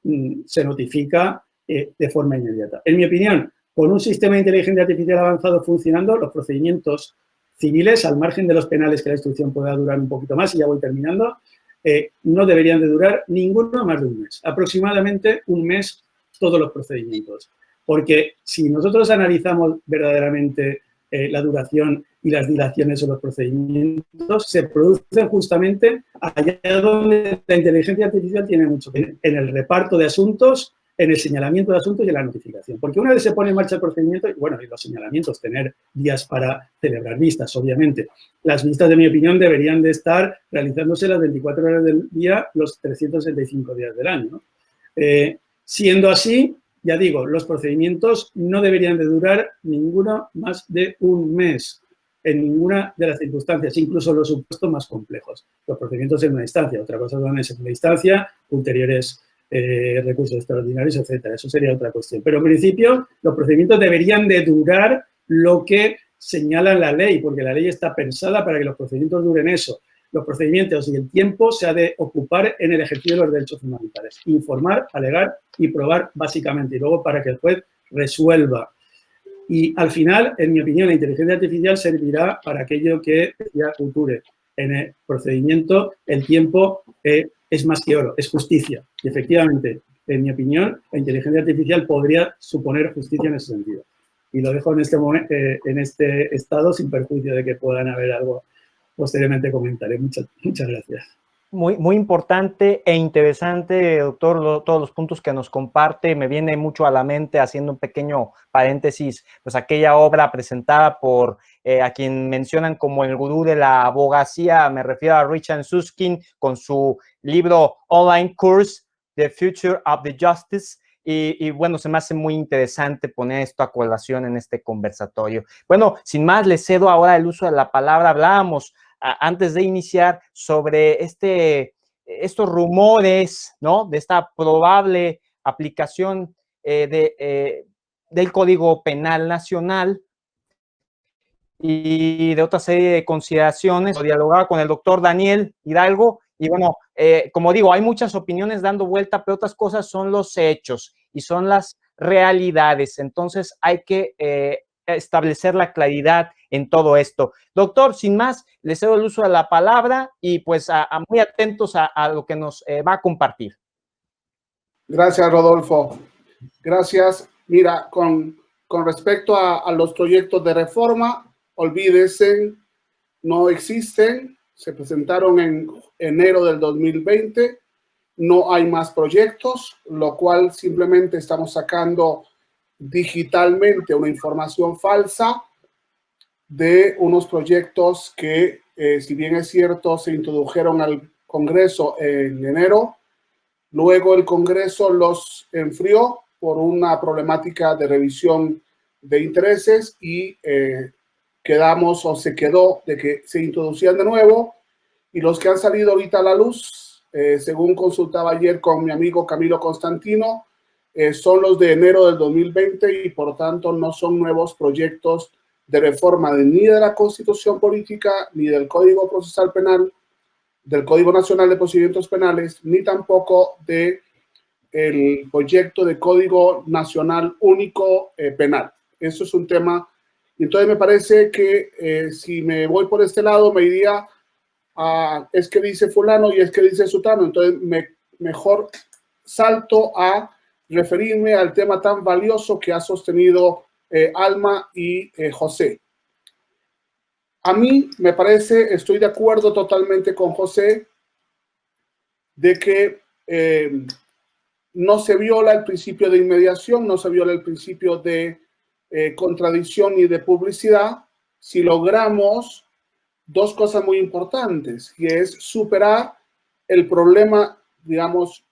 se notifica de forma inmediata. En mi opinión, con un sistema de inteligencia artificial avanzado funcionando, los procedimientos civiles, al margen de los penales, que la instrucción pueda durar un poquito más, y ya voy terminando, no deberían de durar ninguno más de un mes. Aproximadamente un mes todos los procedimientos. Porque si nosotros analizamos verdaderamente la duración y las dilaciones en los procedimientos, se producen justamente allá donde la inteligencia artificial tiene mucho que ver, en el reparto de asuntos, en el señalamiento de asuntos y en la notificación. Porque una vez se pone en marcha el procedimiento, y bueno, y los señalamientos, tener días para celebrar vistas, obviamente. Las vistas, de mi opinión, deberían de estar realizándose las 24 horas del día, los 365 días del año, ¿no? Siendo así, ya digo, los procedimientos no deberían de durar ninguno más de un mes, en ninguna de las circunstancias, incluso los supuestos más complejos. Los procedimientos en una instancia, otra cosa son en segunda instancia, ulteriores recursos extraordinarios, etcétera. Eso sería otra cuestión. Pero en principio, los procedimientos deberían de durar lo que señala la ley, porque la ley está pensada para que los procedimientos duren eso. Los procedimientos y el tiempo se ha de ocupar en el ejercicio de los derechos fundamentales. Informar, alegar y probar, básicamente. Y luego para que el juez resuelva. Y al final, en mi opinión, la inteligencia artificial servirá para aquello que ya future. En el procedimiento, el tiempo es más que oro, es justicia. Y efectivamente, en mi opinión, la inteligencia artificial podría suponer justicia en ese sentido. Y lo dejo en este momento, en este estado, sin perjuicio de que puedan haber algo posteriormente comentaré. Muchas gracias. Muy importante e interesante, doctor, todos los puntos que nos comparte. Me viene mucho a la mente, haciendo un pequeño paréntesis, pues aquella obra presentada por a quien mencionan como el gurú de la abogacía, me refiero a Richard Susskind, con su libro Online Course, The Future of the Justice. Y bueno, se me hace muy interesante poner esto a colación en este conversatorio. Bueno, sin más, le cedo ahora el uso de la palabra. Hablábamos antes de iniciar sobre estos rumores, ¿no? De esta probable aplicación del Código Penal Nacional y de otra serie de consideraciones. Dialogaba con el doctor Daniel Hidalgo y bueno, como digo, hay muchas opiniones dando vuelta, pero otras cosas son los hechos y son las realidades. Entonces hay que establecer la claridad en todo esto. Doctor, sin más, le cedo el uso de la palabra y pues muy atentos a lo que nos va a compartir. Gracias, Rodolfo. Gracias. Mira, con respecto a los proyectos de reforma, olvídense, no existen. Se presentaron en enero del 2020. No hay más proyectos, lo cual simplemente estamos sacando digitalmente una información falsa de unos proyectos que, si bien es cierto, se introdujeron al Congreso en enero. Luego el Congreso los enfrió por una problemática de revisión de intereses y quedamos o se quedó de que se introducían de nuevo, y los que han salido ahorita a la luz, según consultaba ayer con mi amigo Camilo Constantino, son los de enero del 2020 y por tanto no son nuevos proyectos de reforma ni de la Constitución Política, ni del Código Procesal Penal, del Código Nacional de Procedimientos Penales, ni tampoco de el proyecto de Código Nacional Único Penal. Eso es un tema. Entonces me parece que si me voy por este lado me iría a es que dice fulano y es que dice sutano. Entonces mejor salto a referirme al tema tan valioso que ha sostenido Alma y José. A mí me parece, estoy de acuerdo totalmente con José, de que no se viola el principio de inmediación, no se viola el principio de contradicción y de publicidad si logramos dos cosas muy importantes, y es superar el problema, digamos,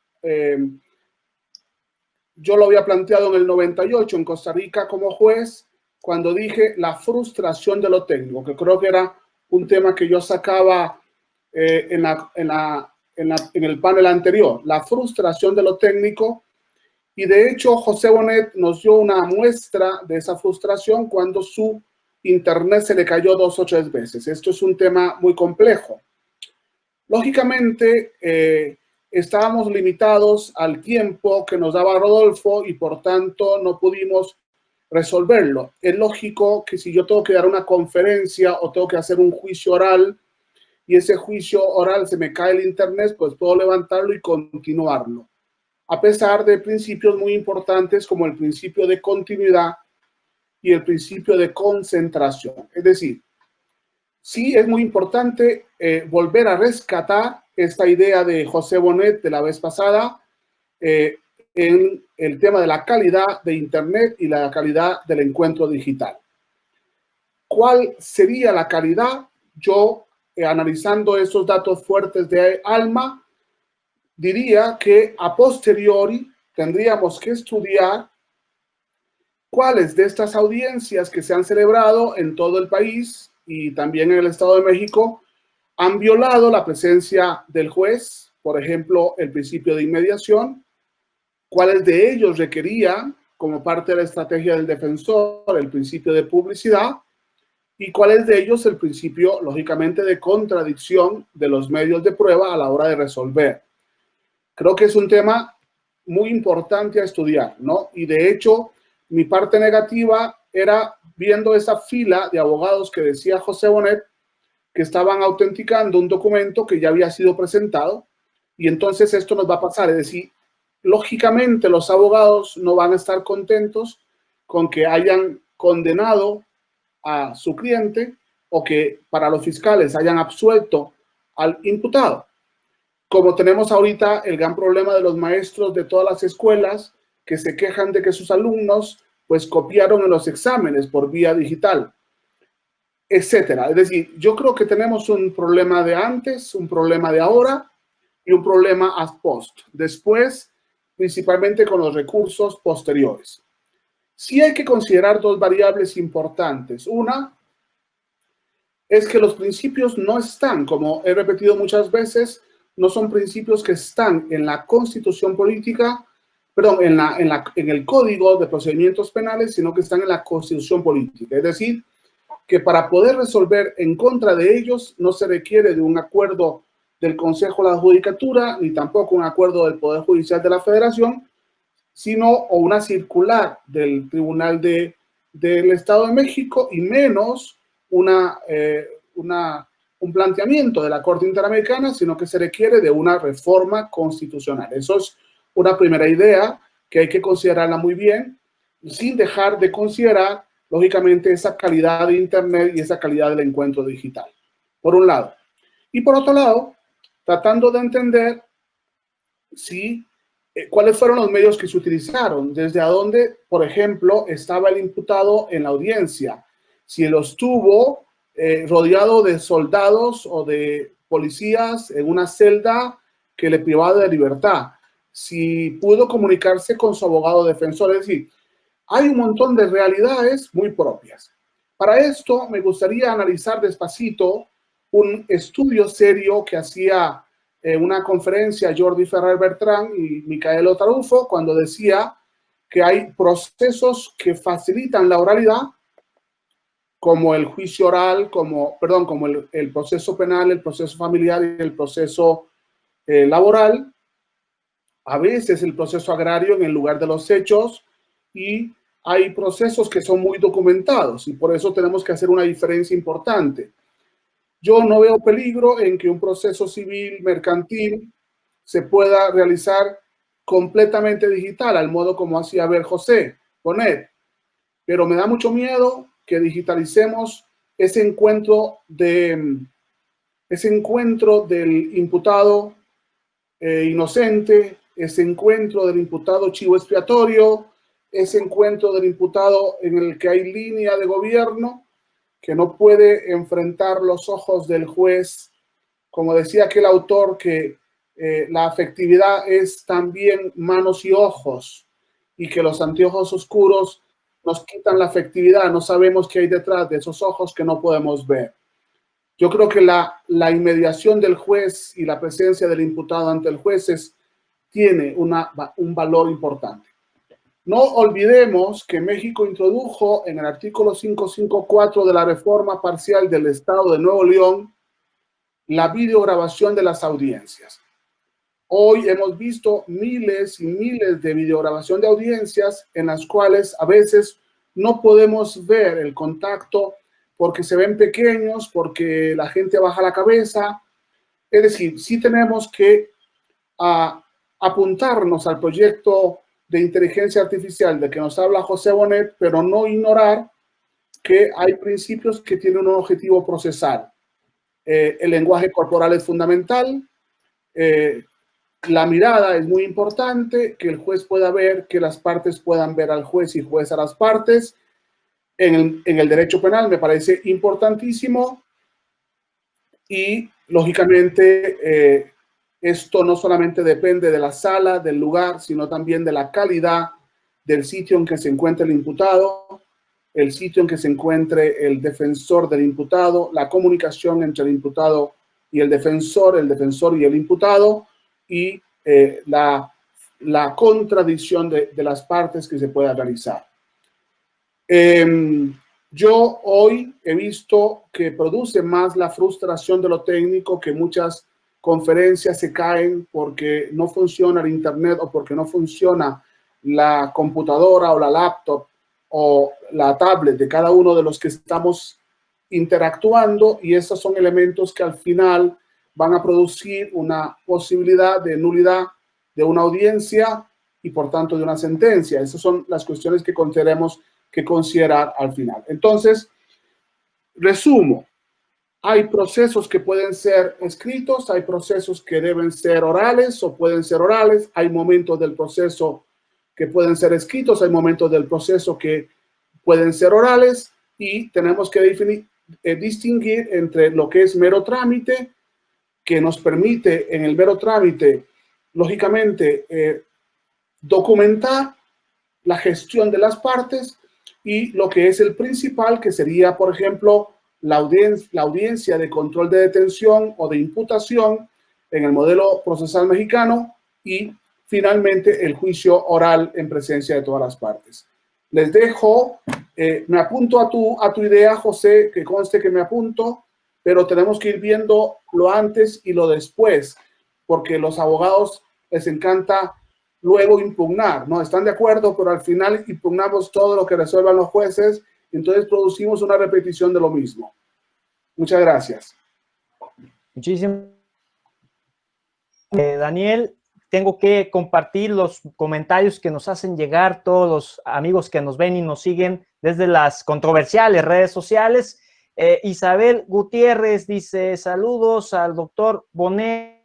yo lo había planteado en el 98 en Costa Rica como juez, cuando dije la frustración de lo técnico, que creo que era un tema que yo sacaba en el panel anterior, la frustración de lo técnico, y de hecho José Bonet nos dio una muestra de esa frustración cuando su internet se le cayó 2 o 3 veces. Esto es un tema muy complejo. Lógicamente, estábamos limitados al tiempo que nos daba Rodolfo y por tanto no pudimos resolverlo. Es lógico que si yo tengo que dar una conferencia o tengo que hacer un juicio oral y ese juicio oral se me cae el internet, pues puedo levantarlo y continuarlo. A pesar de principios muy importantes como el principio de continuidad y el principio de concentración. Es decir, sí es muy importante volver a rescatar esta idea de José Bonet de la vez pasada en el tema de la calidad de Internet y la calidad del encuentro digital. ¿Cuál sería la calidad? Yo, analizando esos datos fuertes de Alma, diría que a posteriori tendríamos que estudiar cuáles de estas audiencias que se han celebrado en todo el país y también en el Estado de México han violado la presencia del juez, por ejemplo, el principio de inmediación, cuáles de ellos requerían, como parte de la estrategia del defensor, el principio de publicidad, y cuáles de ellos el principio, lógicamente, de contradicción de los medios de prueba a la hora de resolver. Creo que es un tema muy importante a estudiar, ¿no? Y de hecho, mi parte negativa era viendo esa fila de abogados que decía José Bonet, que estaban autenticando un documento que ya había sido presentado, y entonces esto nos va a pasar. Es decir, lógicamente los abogados no van a estar contentos con que hayan condenado a su cliente o que para los fiscales hayan absuelto al imputado. Como tenemos ahorita el gran problema de los maestros de todas las escuelas que se quejan de que sus alumnos pues copiaron en los exámenes por vía digital, etcétera. Es decir, yo creo que tenemos un problema de antes, un problema de ahora y un problema ad post. Después, principalmente con los recursos posteriores. Sí hay que considerar dos variables importantes. Una es que los principios no están, como he repetido muchas veces, no son principios que están en la Constitución Política, perdón, en el Código de Procedimientos Penales, sino que están en la Constitución Política. Es decir, que para poder resolver en contra de ellos no se requiere de un acuerdo del Consejo de la Judicatura, ni tampoco un acuerdo del Poder Judicial de la Federación, sino o una circular del Tribunal de del Estado de México y menos un planteamiento de la Corte Interamericana, sino que se requiere de una reforma constitucional. Eso es una primera idea que hay que considerarla muy bien, sin dejar de considerar, lógicamente, esa calidad de Internet y esa calidad del encuentro digital, por un lado. Y por otro lado, tratando de entender cuáles fueron los medios que se utilizaron, desde a dónde, por ejemplo, estaba el imputado en la audiencia, si lo estuvo rodeado de soldados o de policías en una celda que le privaba de libertad, si pudo comunicarse con su abogado defensor. Es decir, hay un montón de realidades muy propias. Para esto me gustaría analizar despacito un estudio serio que hacía una conferencia Jordi Ferrer Bertrán y Micael Otarufo, cuando decía que hay procesos que facilitan la oralidad, como el juicio oral, como el proceso penal, el proceso familiar y el proceso laboral, a veces el proceso agrario en el lugar de los hechos, y hay procesos que son muy documentados y por eso tenemos que hacer una diferencia importante. Yo no veo peligro en que un proceso civil mercantil se pueda realizar completamente digital, al modo como hacía ver José Bonet, pero me da mucho miedo que digitalicemos ese encuentro del imputado inocente, ese encuentro del imputado chivo expiatorio, ese encuentro del imputado en el que hay línea de gobierno que no puede enfrentar los ojos del juez. Como decía aquel autor, que la afectividad es también manos y ojos, y que los anteojos oscuros nos quitan la afectividad, no sabemos qué hay detrás de esos ojos que no podemos ver. Yo creo que la inmediación del juez y la presencia del imputado ante el juez tiene un valor importante. No olvidemos que México introdujo en el artículo 554 de la reforma parcial del Estado de Nuevo León la videograbación de las audiencias. Hoy hemos visto miles y miles de videograbación de audiencias en las cuales a veces no podemos ver el contacto porque se ven pequeños, porque la gente baja la cabeza. Es decir, sí tenemos que apuntarnos al proyecto de inteligencia artificial de que nos habla José Bonet, pero no ignorar que hay principios que tienen un objetivo procesal. El lenguaje corporal es fundamental, la mirada es muy importante, que el juez pueda ver, que las partes puedan ver al juez y juez a las partes. En el derecho penal me parece importantísimo y, lógicamente, esto no solamente depende de la sala, del lugar, sino también de la calidad del sitio en que se encuentre el imputado, el sitio en que se encuentre el defensor del imputado, la comunicación entre el imputado y el defensor y el imputado, y la contradicción de las partes que se pueda realizar. Yo hoy he visto que produce más la frustración de lo técnico, que muchas conferencias se caen porque no funciona el internet o porque no funciona la computadora o la laptop o la tablet de cada uno de los que estamos interactuando, y esos son elementos que al final van a producir una posibilidad de nulidad de una audiencia y por tanto de una sentencia. Esas son las cuestiones que tendremos que considerar al final. Entonces, resumo. Hay procesos que pueden ser escritos, hay procesos que deben ser orales o pueden ser orales, hay momentos del proceso que pueden ser escritos, hay momentos del proceso que pueden ser orales, y tenemos que distinguir entre lo que es mero trámite, que nos permite en el mero trámite, lógicamente, documentar la gestión de las partes, y lo que es el principal, que sería, por ejemplo, la audiencia de control de detención o de imputación en el modelo procesal mexicano, y finalmente el juicio oral en presencia de todas las partes. Les dejo, me apunto a tu idea, José, que conste que me apunto, pero tenemos que ir viendo lo antes y lo después, porque los abogados les encanta luego impugnar, ¿no? Están de acuerdo, pero al final impugnamos todo lo que resuelvan los jueces, entonces producimos una repetición de lo mismo. Muchas gracias. Muchísimas Daniel, tengo que compartir los comentarios que nos hacen llegar todos los amigos que nos ven y nos siguen desde las controversiales redes sociales. Isabel Gutiérrez dice, saludos al doctor Bonet.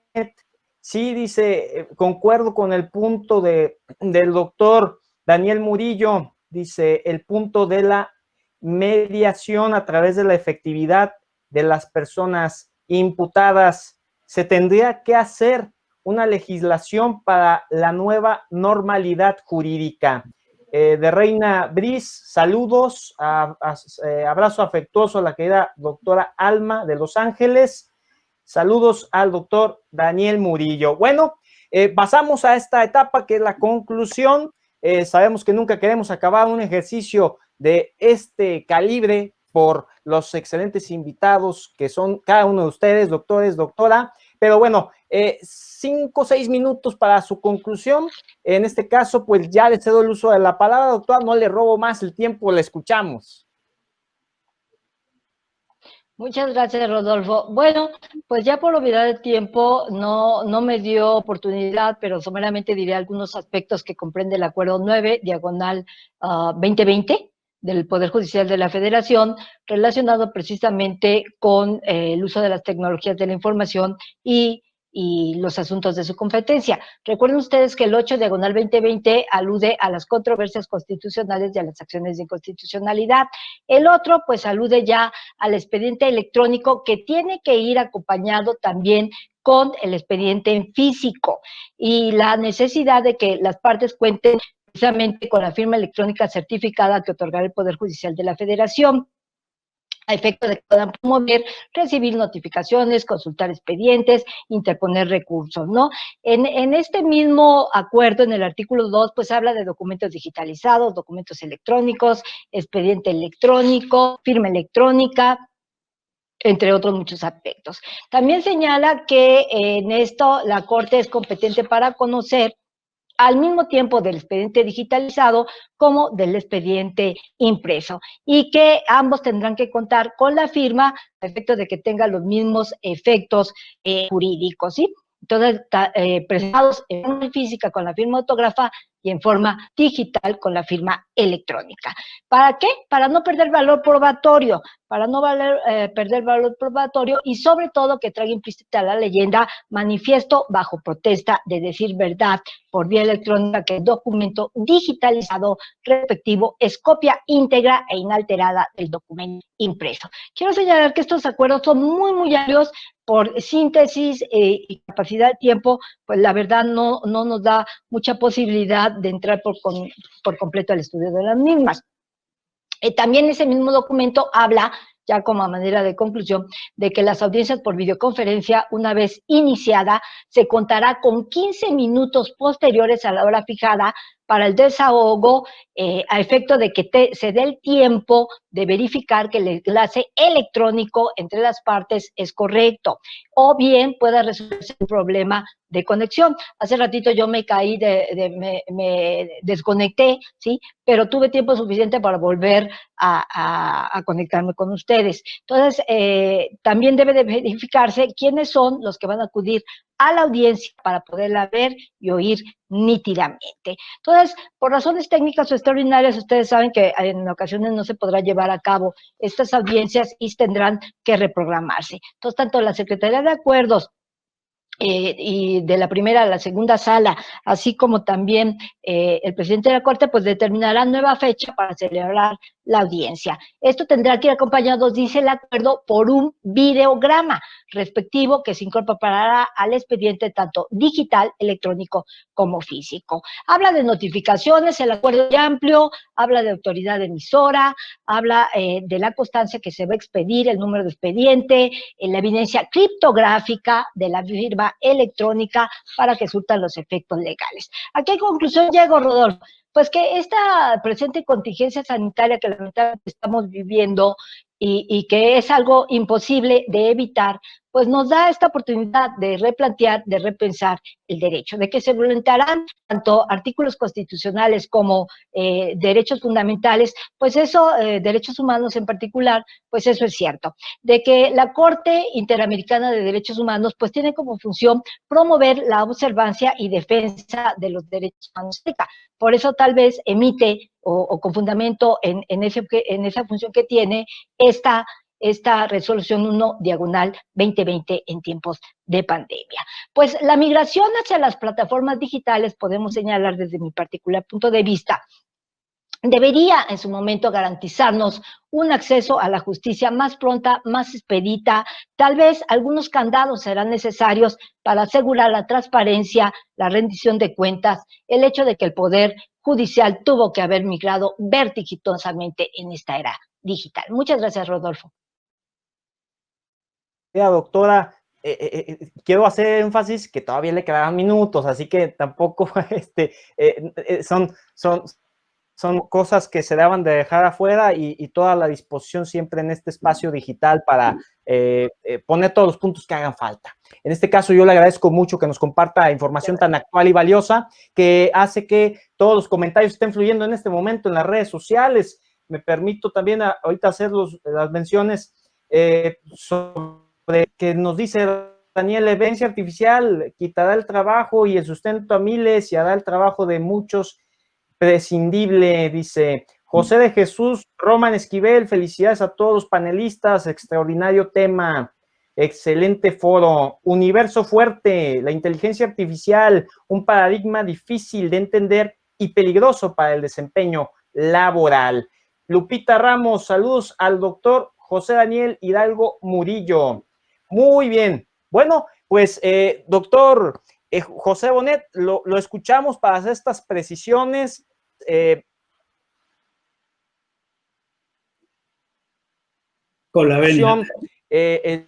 Sí, dice, concuerdo con el punto del doctor Daniel Murillo, dice, el punto de la mediación a través de la efectividad de las personas imputadas. Se tendría que hacer una legislación para la nueva normalidad jurídica. De Reina Briz, saludos, abrazo afectuoso a la querida doctora Alma de Los Ángeles, saludos al doctor Daniel Murillo. Bueno, pasamos a esta etapa que es la conclusión. Sabemos que nunca queremos acabar un ejercicio de este calibre por los excelentes invitados que son cada uno de ustedes, doctores, doctora, pero bueno, 5 o 6 minutos para su conclusión. En este caso, pues ya le cedo el uso de la palabra, doctora, no le robo más el tiempo, le escuchamos. Muchas gracias, Rodolfo. Bueno, pues ya por obviedad de tiempo no me dio oportunidad, pero someramente diré algunos aspectos que comprende el Acuerdo 9, diagonal 2020, del Poder Judicial de la Federación, relacionado precisamente con el uso de las tecnologías de la información y los asuntos de su competencia. Recuerden ustedes que el 8 diagonal 2020 alude a las controversias constitucionales y a las acciones de inconstitucionalidad. El otro, pues, alude ya al expediente electrónico que tiene que ir acompañado también con el expediente en físico y la necesidad de que las partes cuenten precisamente con la firma electrónica certificada que otorgará el Poder Judicial de la Federación, a efecto de que puedan promover, recibir notificaciones, consultar expedientes, interponer recursos, ¿no? En este mismo acuerdo, en el artículo 2, pues habla de documentos digitalizados, documentos electrónicos, expediente electrónico, firma electrónica, entre otros muchos aspectos. También señala que en esto la Corte es competente para conocer al mismo tiempo del expediente digitalizado como del expediente impreso, y que ambos tendrán que contar con la firma a efecto de que tenga los mismos efectos jurídicos, ¿sí? Entonces, presentados en forma física con la firma autógrafa y en forma digital con la firma electrónica. ¿Para qué? Para no perder valor probatorio, perder valor probatorio y sobre todo que traiga implícita la leyenda manifiesto bajo protesta de decir verdad por vía electrónica, que el documento digitalizado respectivo es copia íntegra e inalterada del documento impreso. Quiero señalar que estos acuerdos son muy, muy amplios. Por síntesis y capacidad de tiempo, pues la verdad no nos da mucha posibilidad de entrar por completo al estudio de las mismas. También ese mismo documento habla, ya como a manera de conclusión, de que las audiencias por videoconferencia, una vez iniciada, se contará con 15 minutos posteriores a la hora fijada para el desahogo, a efecto de que se dé el tiempo de verificar que el enlace electrónico entre las partes es correcto, o bien pueda resolverse un problema de conexión. Hace ratito yo me caí, me desconecté, ¿sí? Pero tuve tiempo suficiente para volver a conectarme con ustedes. Entonces, también debe de verificarse quiénes son los que van a acudir a la audiencia para poderla ver y oír nítidamente. Entonces, por razones técnicas o extraordinarias, ustedes saben que en ocasiones no se podrá llevar a cabo estas audiencias y tendrán que reprogramarse. Entonces, tanto la Secretaría de Acuerdos y de la primera a la segunda sala, así como también el presidente de la Corte, pues determinará nueva fecha para celebrar la audiencia. Esto tendrá que ir acompañado, dice el acuerdo, por un videograma respectivo que se incorporará al expediente tanto digital, electrónico como físico. Habla de notificaciones, el acuerdo es amplio, habla de autoridad emisora, habla de la constancia que se va a expedir, el número de expediente, la evidencia criptográfica de la firma electrónica para que surtan los efectos legales. ¿A qué conclusión llego, Rodolfo? Pues que esta presente contingencia sanitaria que lamentablemente estamos viviendo y que es algo imposible de evitar, pues nos da esta oportunidad de replantear, de repensar el derecho, de que se violentarán tanto artículos constitucionales como derechos fundamentales, pues eso, derechos humanos en particular, pues eso es cierto. De que la Corte Interamericana de Derechos Humanos pues tiene como función promover la observancia y defensa de los derechos humanos. Por eso tal vez emite o con fundamento en esa función que tiene esta resolución 1/2020 en tiempos de pandemia. Pues la migración hacia las plataformas digitales, podemos señalar desde mi particular punto de vista, debería en su momento garantizarnos un acceso a la justicia más pronta, más expedita. Tal vez algunos candados serán necesarios para asegurar la transparencia, la rendición de cuentas, el hecho de que el Poder Judicial tuvo que haber migrado vertiginosamente en esta era digital. Muchas gracias, Rodolfo. Doctora, quiero hacer énfasis que todavía le quedaban minutos, así que tampoco son cosas que se daban de dejar afuera y toda la disposición siempre en este espacio digital para poner todos los puntos que hagan falta. En este caso, yo le agradezco mucho que nos comparta información tan actual y valiosa que hace que todos los comentarios estén fluyendo en este momento en las redes sociales. Me permito también ahorita hacer las menciones sobre que nos dice Daniel: la inteligencia artificial quitará el trabajo y el sustento a miles y hará el trabajo de muchos prescindible, dice José de Jesús Roman Esquivel. Felicidades a todos los panelistas, extraordinario tema, excelente foro. Universo fuerte, la inteligencia artificial, un paradigma difícil de entender y peligroso para el desempeño laboral. Lupita Ramos, saludos al doctor José Daniel Hidalgo Murillo. Muy bien, bueno, pues doctor José Bonet, lo escuchamos para hacer estas precisiones. Con la venia. El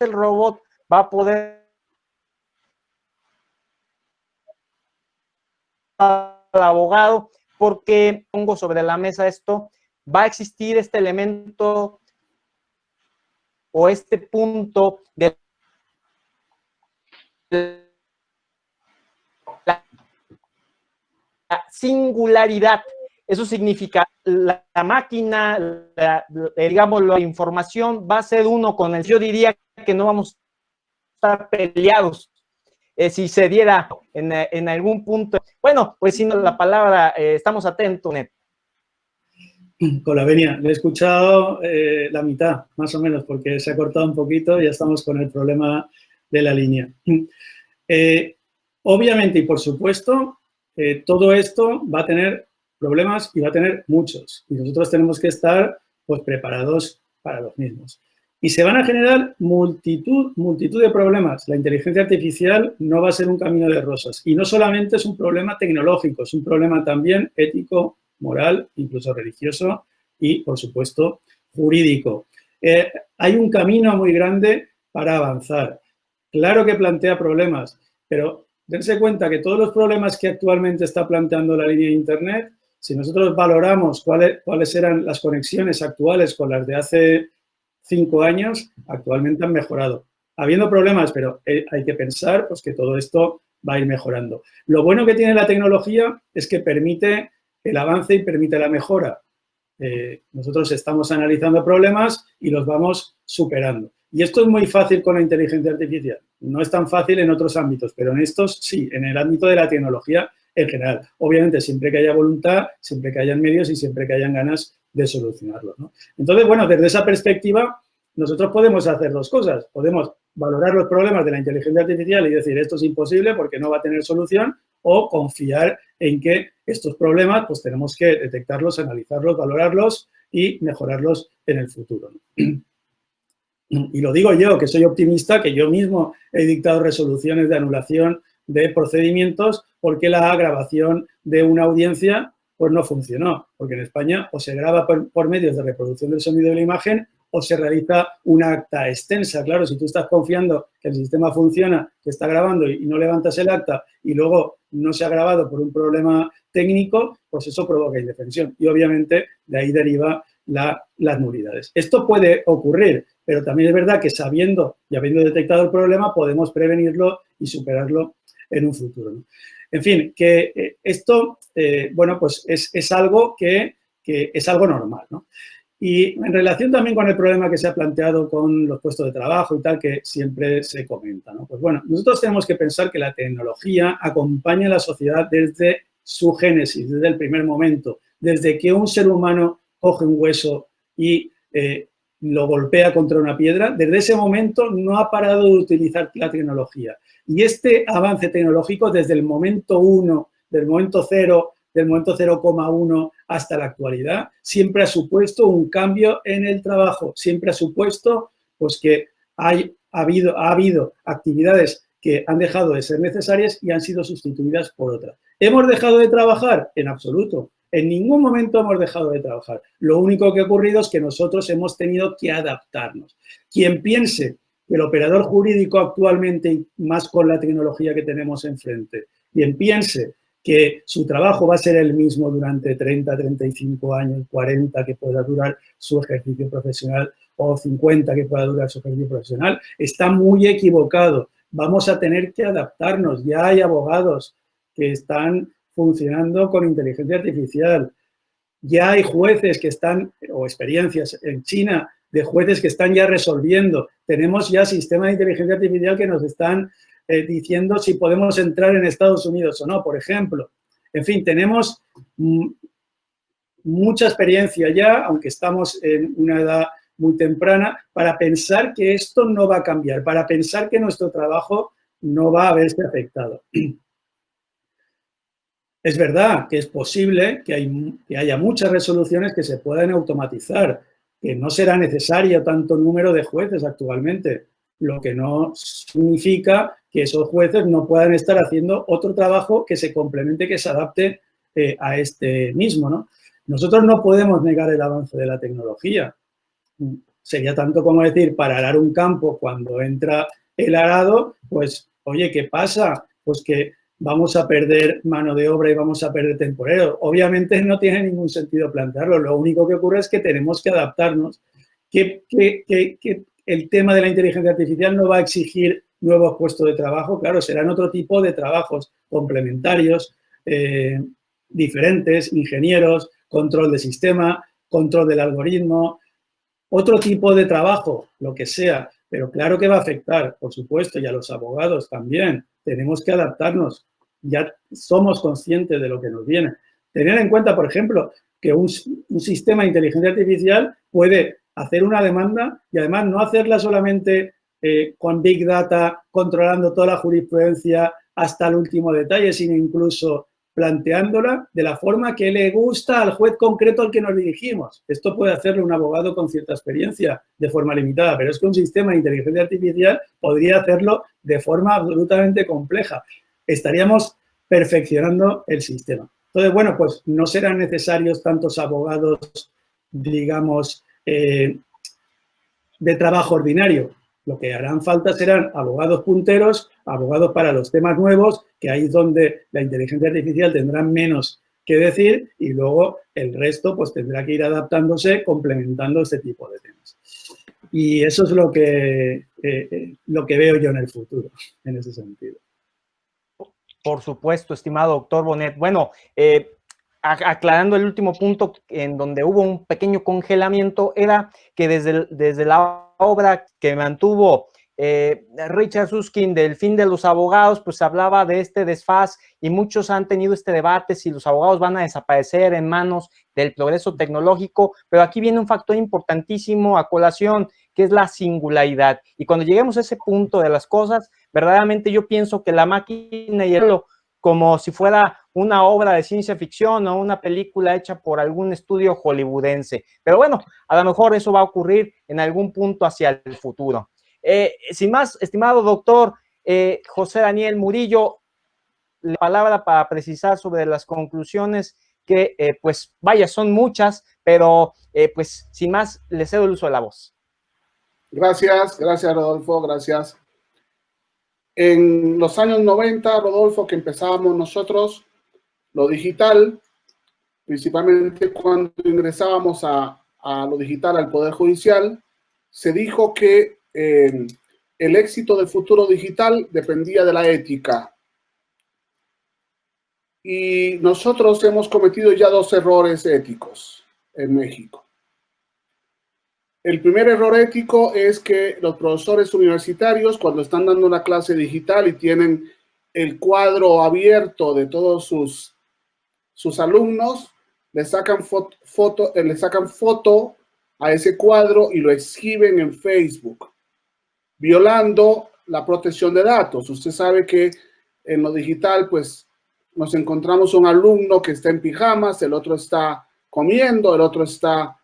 robot va a poder al abogado, porque pongo sobre la mesa esto, va a existir este elemento o este punto de la singularidad. Eso significa la máquina, digamos, la información va a ser uno con el. Yo diría que no vamos a estar peleados si se diera en algún punto. Bueno, pues si no, la palabra, estamos atentos. Con la venia, le he escuchado la mitad, más o menos, porque se ha cortado un poquito y ya estamos con el problema de la línea. Obviamente y por supuesto, todo esto va a tener problemas y va a tener muchos. Y nosotros tenemos que estar pues, preparados para los mismos. Y se van a generar multitud de problemas. La inteligencia artificial no va a ser un camino de rosas. Y no solamente es un problema tecnológico, es un problema también ético, moral, incluso religioso y, por supuesto, jurídico. Hay un camino muy grande para avanzar. Claro que plantea problemas, pero dense cuenta que todos los problemas que actualmente está planteando la línea de Internet, si nosotros valoramos cuáles eran las conexiones actuales con las de hace 5 años, actualmente han mejorado. Habiendo problemas, pero hay que pensar pues, que todo esto va a ir mejorando. Lo bueno que tiene la tecnología es que permite el avance y permite la mejora. Nosotros estamos analizando problemas y los vamos superando. Y esto es muy fácil con la inteligencia artificial. No es tan fácil en otros ámbitos, pero en estos sí, en el ámbito de la tecnología en general. Obviamente, siempre que haya voluntad, siempre que hayan medios y siempre que hayan ganas de solucionarlo, ¿no? Entonces, bueno, desde esa perspectiva, nosotros podemos hacer 2 cosas. Podemos valorar los problemas de la inteligencia artificial y decir esto es imposible porque no va a tener solución, o confiar en que estos problemas pues tenemos que detectarlos, analizarlos, valorarlos y mejorarlos en el futuro, ¿no? Y lo digo yo, que soy optimista, que yo mismo he dictado resoluciones de anulación de procedimientos porque la grabación de una audiencia pues no funcionó, porque en España o se graba por medios de reproducción del sonido y la imagen o se realiza una acta extensa. Claro, si tú estás confiando que el sistema funciona, que está grabando y no levantas el acta y luego no se ha grabado por un problema técnico, pues eso provoca indefensión. Y obviamente de ahí deriva las nulidades. Esto puede ocurrir, pero también es verdad que sabiendo y habiendo detectado el problema podemos prevenirlo y superarlo en un futuro, ¿no? En fin, que esto, bueno, pues es algo que es algo normal, ¿no? Y en relación también con el problema que se ha planteado con los puestos de trabajo y tal, que siempre se comenta, ¿no? Pues bueno, nosotros tenemos que pensar que la tecnología acompaña a la sociedad desde su génesis, desde el primer momento, desde que un ser humano coge un hueso y lo golpea contra una piedra, desde ese momento no ha parado de utilizar la tecnología. Y este avance tecnológico desde el momento 1, del momento 0, del momento 0,1 hasta la actualidad, siempre ha supuesto un cambio en el trabajo, siempre ha supuesto pues, que ha habido actividades que han dejado de ser necesarias y han sido sustituidas por otras. ¿Hemos dejado de trabajar? En absoluto. En ningún momento hemos dejado de trabajar. Lo único que ha ocurrido es que nosotros hemos tenido que adaptarnos. Quien piense que el operador jurídico actualmente, y más con la tecnología que tenemos enfrente, quien piense que su trabajo va a ser el mismo durante 30, 35 años, 40 que pueda durar su ejercicio profesional o 50 que pueda durar su ejercicio profesional, está muy equivocado. Vamos a tener que adaptarnos. Ya hay abogados que están funcionando con inteligencia artificial. Ya hay jueces que están, o experiencias en China, de jueces que están ya resolviendo. Tenemos ya sistemas de inteligencia artificial que nos están diciendo si podemos entrar en Estados Unidos o no, por ejemplo. En fin, tenemos mucha experiencia ya, aunque estamos en una edad muy temprana, para pensar que esto no va a cambiar, para pensar que nuestro trabajo no va a verse afectado. Es verdad que es posible que haya muchas resoluciones que se puedan automatizar, que no será necesario tanto número de jueces actualmente, lo que no significa que esos jueces no puedan estar haciendo otro trabajo que se complemente, que se adapte a este mismo, ¿no? Nosotros no podemos negar el avance de la tecnología. Sería tanto como decir, para arar un campo cuando entra el arado, pues, oye, ¿qué pasa? Pues que vamos a perder mano de obra y vamos a perder temporeros. Obviamente no tiene ningún sentido plantearlo. Lo único que ocurre es que tenemos que adaptarnos. Que el tema de la inteligencia artificial no va a exigir nuevos puestos de trabajo. Claro, serán otro tipo de trabajos complementarios, diferentes, ingenieros, control de sistema, control del algoritmo, otro tipo de trabajo, lo que sea. Pero claro que va a afectar, por supuesto, y a los abogados también. Tenemos que adaptarnos. Ya somos conscientes de lo que nos viene. Tener en cuenta, por ejemplo, que un sistema de inteligencia artificial puede hacer una demanda y además no hacerla solamente con Big Data, controlando toda la jurisprudencia hasta el último detalle, sino incluso planteándola de la forma que le gusta al juez concreto al que nos dirigimos. Esto puede hacerlo un abogado con cierta experiencia de forma limitada, pero es que un sistema de inteligencia artificial podría hacerlo de forma absolutamente compleja. Estaríamos perfeccionando el sistema. Entonces, bueno, pues no serán necesarios tantos abogados, digamos, de trabajo ordinario. Lo que harán falta serán abogados punteros, abogados para los temas nuevos, que ahí es donde la inteligencia artificial tendrá menos que decir y luego el resto pues tendrá que ir adaptándose, complementando este tipo de temas. Y eso es lo que veo yo en el futuro, en ese sentido. Por supuesto, estimado doctor Bonet. Bueno, aclarando el último punto en donde hubo un pequeño congelamiento, era que desde la obra que mantuvo Richard Susskind del fin de los abogados, pues hablaba de este desfaz y muchos han tenido este debate si los abogados van a desaparecer en manos del progreso tecnológico, pero aquí viene un factor importantísimo a colación, que es la singularidad. Y cuando lleguemos a ese punto de las cosas, verdaderamente yo pienso que la máquina y el como si fuera una obra de ciencia ficción o una película hecha por algún estudio hollywoodense. Pero bueno, a lo mejor eso va a ocurrir en algún punto hacia el futuro. Sin más, estimado doctor José Daniel Murillo, la palabra para precisar sobre las conclusiones que, pues, vaya, son muchas, pero, pues, sin más, le cedo el uso de la voz. Gracias, gracias Rodolfo, gracias. En los años 90, Rodolfo, que empezábamos nosotros, lo digital, principalmente cuando ingresábamos a lo digital, al Poder Judicial, se dijo que el éxito del futuro digital dependía de la ética. Y nosotros hemos cometido ya 2 errores éticos en México. El primer error ético es que los profesores universitarios, cuando están dando una clase digital y tienen el cuadro abierto de todos sus alumnos, le sacan foto a ese cuadro y lo exhiben en Facebook, violando la protección de datos. Usted sabe que en lo digital, pues, nos encontramos un alumno que está en pijamas, el otro está comiendo, el otro está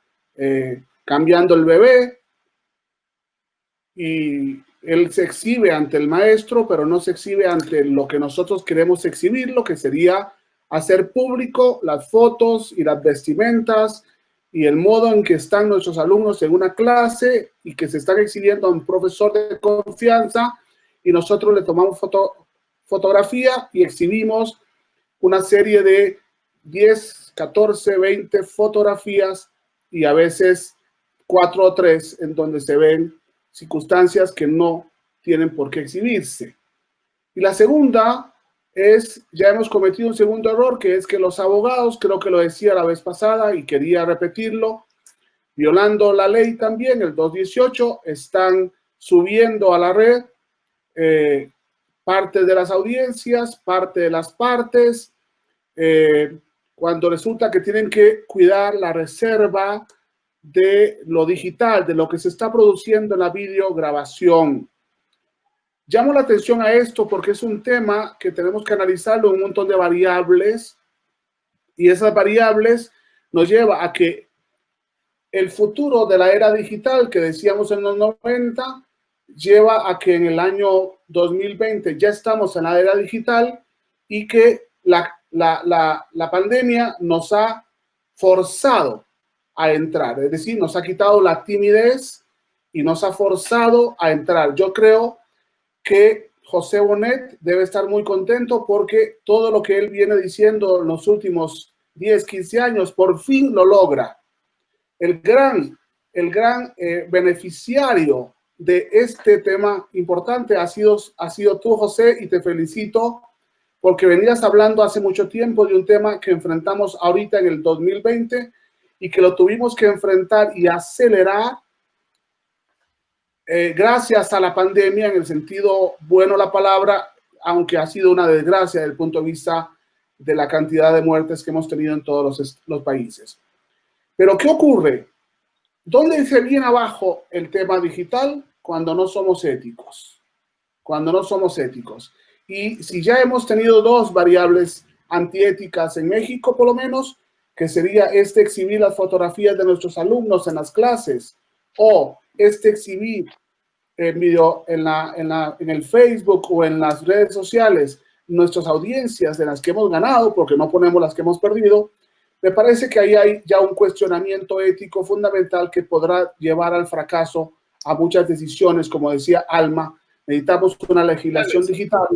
cambiando el bebé, y él se exhibe ante el maestro, pero no se exhibe ante lo que nosotros queremos exhibirlo, que sería hacer público las fotos y las vestimentas y el modo en que están nuestros alumnos en una clase y que se están exhibiendo a un profesor de confianza, y nosotros le tomamos fotografía y exhibimos una serie de 10, 14, 20 fotografías y a veces 4 o 3 en donde se ven circunstancias que no tienen por qué exhibirse. Y la segunda es, ya hemos cometido un segundo error, que es que los abogados, creo que lo decía la vez pasada y quería repetirlo, violando la ley también, el 218, están subiendo a la red parte de las audiencias, parte de las partes, cuando resulta que tienen que cuidar la reserva de lo digital, de lo que se está produciendo en la videograbación. Llamo la atención a esto porque es un tema que tenemos que analizarlo en un montón de variables, y esas variables nos lleva a que el futuro de la era digital que decíamos en los 90 lleva a que en el año 2020 ya estamos en la era digital y que la pandemia nos ha forzado a entrar, es decir, nos ha quitado la timidez y nos ha forzado a entrar. Yo creo que José Bonet debe estar muy contento porque todo lo que él viene diciendo en los últimos 10, 15 años, por fin lo logra. El gran beneficiario de este tema importante ha sido tú, José, y te felicito porque venías hablando hace mucho tiempo de un tema que enfrentamos ahorita en el 2020 y que lo tuvimos que enfrentar y acelerar gracias a la pandemia, en el sentido bueno la palabra, aunque ha sido una desgracia desde el punto de vista de la cantidad de muertes que hemos tenido en todos los países. Pero ¿qué ocurre? ¿Dónde dice bien abajo el tema digital? Cuando no somos éticos. Cuando no somos éticos. Y si ya hemos tenido 2 variables antiéticas en México, por lo menos, que sería exhibir las fotografías de nuestros alumnos en las clases, o exhibir en el Facebook o en las redes sociales nuestras audiencias de las que hemos ganado, porque no ponemos las que hemos perdido, me parece que ahí hay ya un cuestionamiento ético fundamental que podrá llevar al fracaso a muchas decisiones. Como decía Alma, necesitamos una legislación digital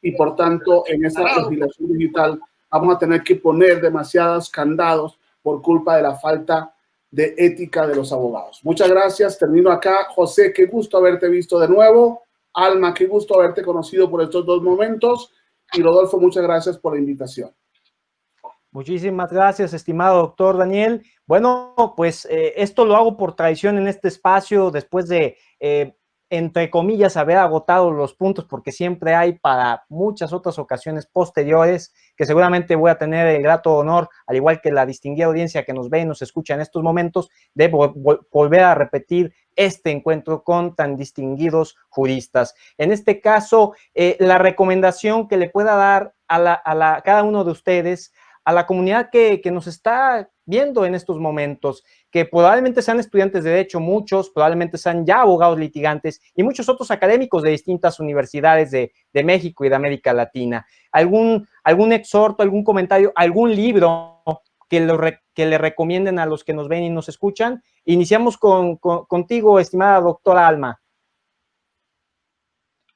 y por tanto en esa legislación digital vamos a tener que poner demasiados candados por culpa de la falta de ética de los abogados. Muchas gracias, termino acá. José, qué gusto haberte visto de nuevo. Alma, qué gusto haberte conocido por estos 2 momentos. Y Rodolfo, muchas gracias por la invitación. Muchísimas gracias, estimado doctor Daniel. Bueno, pues esto lo hago por tradición en este espacio, después de, entre comillas, haber agotado los puntos, porque siempre hay para muchas otras ocasiones posteriores, que seguramente voy a tener el grato honor, al igual que la distinguida audiencia que nos ve y nos escucha en estos momentos, de volver a repetir este encuentro con tan distinguidos juristas. En este caso, la recomendación que le pueda dar a cada uno de ustedes, a la comunidad que nos está viendo en estos momentos, que probablemente sean estudiantes de Derecho, muchos probablemente sean ya abogados litigantes y muchos otros académicos de distintas universidades de México y de América Latina. ¿Algún exhorto, algún comentario, algún libro que le recomienden a los que nos ven y nos escuchan. Iniciamos contigo, estimada doctora Alma.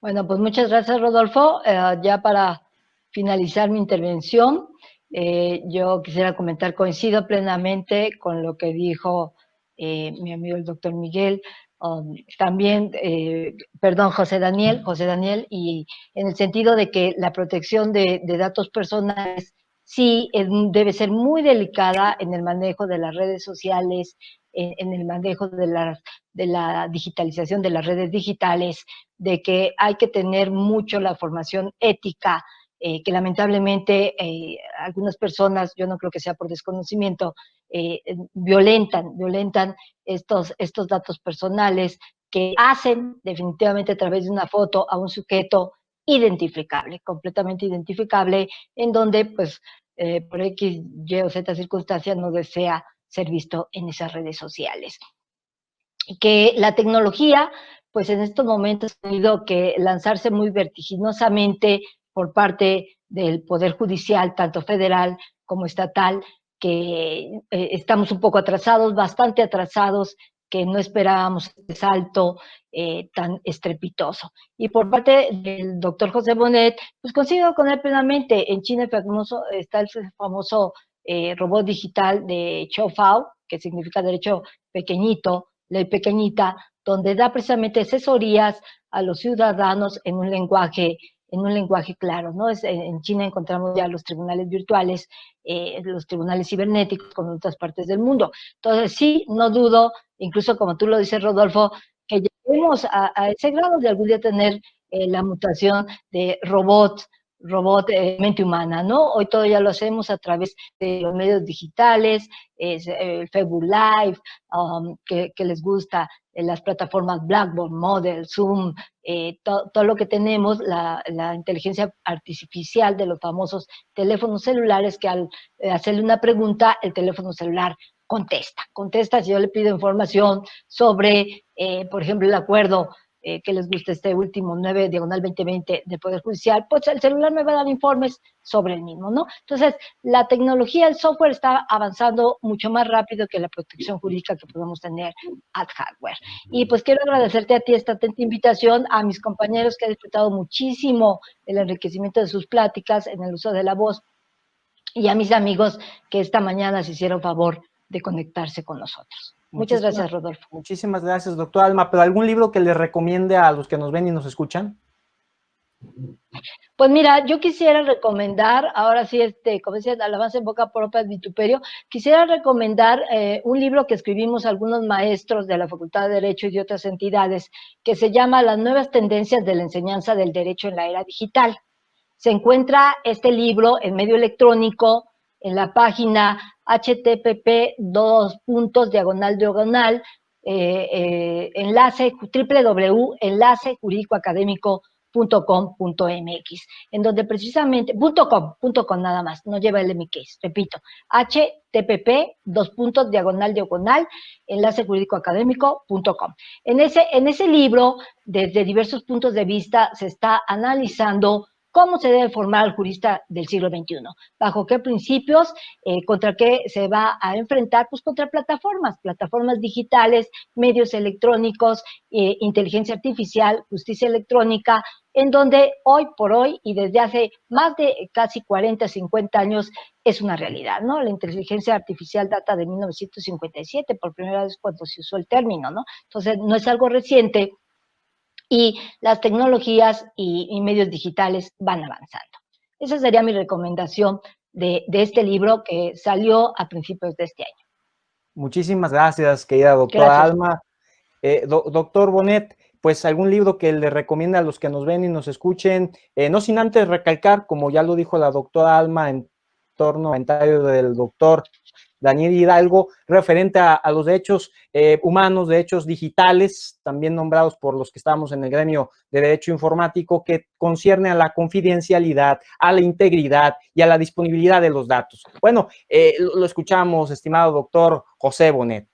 Bueno, pues muchas gracias, Rodolfo. Ya para finalizar mi intervención, yo quisiera comentar, coincido plenamente con lo que dijo mi amigo el doctor Miguel, también, perdón, José Daniel, y en el sentido de que la protección de datos personales sí debe ser muy delicada en el manejo de las redes sociales, en el manejo de la digitalización de las redes digitales, de que hay que tener mucho la formación ética, que lamentablemente algunas personas, yo no creo que sea por desconocimiento, violentan estos datos personales que hacen definitivamente a través de una foto a un sujeto identificable, completamente identificable, en donde pues por X, Y o Z circunstancias no desea ser visto en esas redes sociales. Y que la tecnología, pues en estos momentos ha tenido que lanzarse muy vertiginosamente por parte del Poder Judicial, tanto federal como estatal, que estamos un poco atrasados, bastante atrasados, que no esperábamos este salto tan estrepitoso. Y por parte del doctor José Bonet, pues coincido con él plenamente. En China está el famoso robot digital de Choufao, que significa derecho pequeñito, ley pequeñita, donde da precisamente asesorías a los ciudadanos en un lenguaje claro, ¿no? En China encontramos ya los tribunales virtuales, los tribunales cibernéticos, como en otras partes del mundo. Entonces, sí, no dudo, incluso como tú lo dices, Rodolfo, que lleguemos a ese grado de algún día tener la mutación de robot, mente humana, ¿no? Hoy todo ya lo hacemos a través de los medios digitales, el Facebook Live, que les gusta, las plataformas Blackboard, Model, Zoom, todo lo que tenemos, la inteligencia artificial de los famosos teléfonos celulares, que al hacerle una pregunta, el teléfono celular contesta si yo le pido información sobre, por ejemplo, el acuerdo que les gusta este último 9/2020 del Poder Judicial, pues el celular me va a dar informes sobre el mismo, ¿no? Entonces, la tecnología, el software está avanzando mucho más rápido que la protección jurídica que podemos tener al hardware. Y pues quiero agradecerte a ti esta atenta invitación, a mis compañeros que han disfrutado muchísimo el enriquecimiento de sus pláticas en el uso de la voz, y a mis amigos que esta mañana se hicieron favor de conectarse con nosotros. Muchas gracias, Rodolfo. Muchísimas gracias, doctor Alma. ¿Pero algún libro que les recomiende a los que nos ven y nos escuchan? Pues mira, yo quisiera recomendar, ahora sí, como decía, alabanza en boca propia, vituperio, quisiera recomendar un libro que escribimos algunos maestros de la Facultad de Derecho y de otras entidades, que se llama Las nuevas tendencias de la enseñanza del derecho en la era digital. Se encuentra este libro en medio electrónico en la página http://enlace www.enlacejurídicoacadémico.com.mx, en donde precisamente, .com nada más, no lleva el MX, repito, http://enlacejurídicoacadémico.com. En ese libro, desde diversos puntos de vista, se está analizando cómo se debe formar al jurista del siglo XXI, bajo qué principios, contra qué se va a enfrentar, pues contra plataformas digitales, medios electrónicos, inteligencia artificial, justicia electrónica, en donde hoy por hoy y desde hace más de casi 40, 50 años es una realidad, ¿no? La inteligencia artificial data de 1957, por primera vez cuando se usó el término, ¿no? Entonces, no es algo reciente, y las tecnologías y medios digitales van avanzando. Esa sería mi recomendación de este libro que salió a principios de este año. Muchísimas gracias, querida doctora Alma. Doctor Bonet, pues algún libro que le recomienda a los que nos ven y nos escuchen, no sin antes recalcar, como ya lo dijo la doctora Alma en torno al comentario del doctor Daniel Hidalgo, referente a los derechos humanos, derechos digitales, también nombrados por los que estamos en el gremio de derecho informático, que concierne a la confidencialidad, a la integridad y a la disponibilidad de los datos. Bueno, lo escuchamos, estimado doctor José Bonet.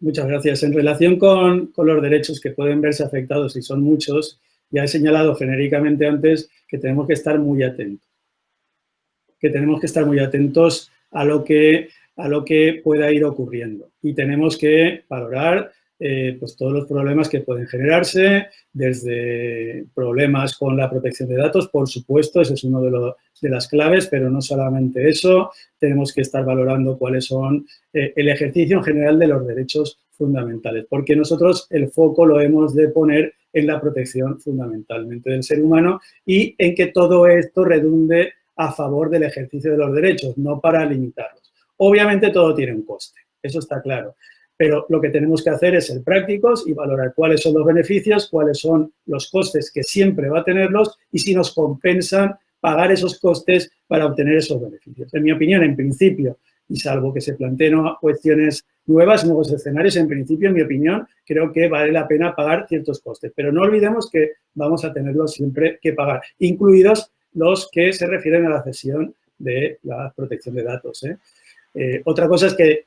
Muchas gracias. En relación con los derechos que pueden verse afectados, y son muchos, ya he señalado genéricamente antes que tenemos que estar muy atentos. A lo que a lo que pueda ir ocurriendo. Y tenemos que valorar pues todos los problemas que pueden generarse, desde problemas con la protección de datos, por supuesto, ese es uno de las claves, pero no solamente eso, tenemos que estar valorando cuáles son el ejercicio en general de los derechos fundamentales, porque nosotros el foco lo hemos de poner en la protección fundamentalmente del ser humano y en que todo esto redunde a favor del ejercicio de los derechos, no para limitarlos. Obviamente todo tiene un coste, eso está claro. Pero lo que tenemos que hacer es ser prácticos y valorar cuáles son los beneficios, cuáles son los costes que siempre va a tenerlos y si nos compensan pagar esos costes para obtener esos beneficios. En mi opinión, en principio, y salvo que se planteen cuestiones nuevas, nuevos escenarios, en principio, en mi opinión, creo que vale la pena pagar ciertos costes. Pero no olvidemos que vamos a tenerlos siempre que pagar, incluidos los que se refieren a la cesión de la protección de datos, otra cosa es que,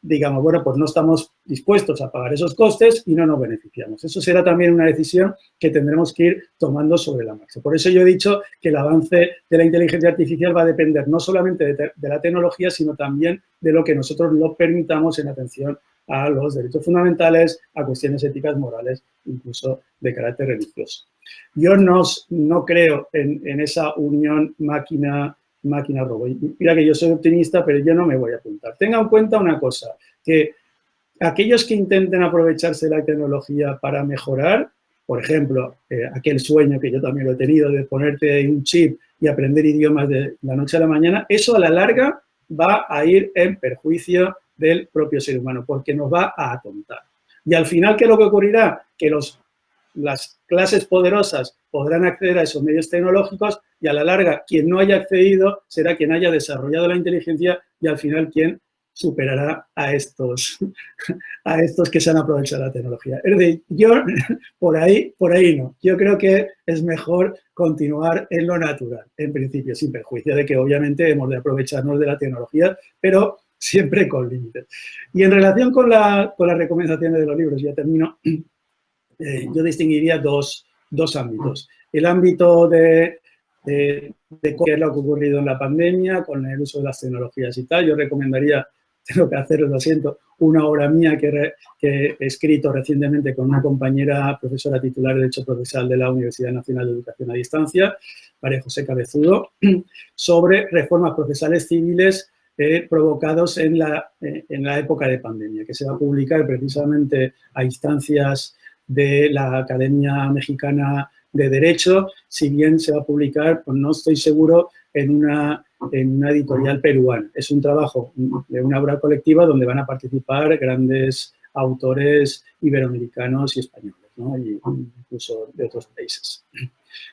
digamos, bueno, pues no estamos dispuestos a pagar esos costes y no nos beneficiamos. Eso será también una decisión que tendremos que ir tomando sobre la marcha. Por eso yo he dicho que el avance de la inteligencia artificial va a depender no solamente de la tecnología, sino también de lo que nosotros lo permitamos en atención a los derechos fundamentales, a cuestiones éticas, morales, incluso de carácter religioso. Yo no creo en esa unión máquina-robot. Mira que yo soy optimista, pero yo no me voy a apuntar. Tenga en cuenta una cosa, que aquellos que intenten aprovecharse de la tecnología para mejorar, por ejemplo, aquel sueño que yo también lo he tenido de ponerte un chip y aprender idiomas de la noche a la mañana, eso a la larga va a ir en perjuicio del propio ser humano, porque nos va a atontar. Y al final, ¿qué es lo que ocurrirá? Que las clases poderosas podrán acceder a esos medios tecnológicos y a la larga quien no haya accedido será quien haya desarrollado la inteligencia y al final quien superará a estos que se han aprovechado de la tecnología. Es decir, yo por ahí no. Yo creo que es mejor continuar en lo natural, en principio, sin perjuicio de que obviamente hemos de aprovecharnos de la tecnología, pero siempre con límites. Y en relación con las recomendaciones de los libros, ya termino, yo distinguiría dos ámbitos. El ámbito de qué es lo que ha ocurrido en la pandemia, con el uso de las tecnologías y tal. Yo recomendaría, tengo que hacerlo, lo siento, una obra mía que he escrito recientemente con una compañera profesora titular de Derecho Procesal de la Universidad Nacional de Educación a Distancia, María José Cabezudo, sobre reformas procesales civiles provocados en la época de pandemia, que se va a publicar precisamente a instancias de la Academia Mexicana de Derecho, si bien se va a publicar, pues no estoy seguro, en una editorial peruana. Es un trabajo de una obra colectiva donde van a participar grandes autores iberoamericanos y españoles, ¿no? Y incluso de otros países.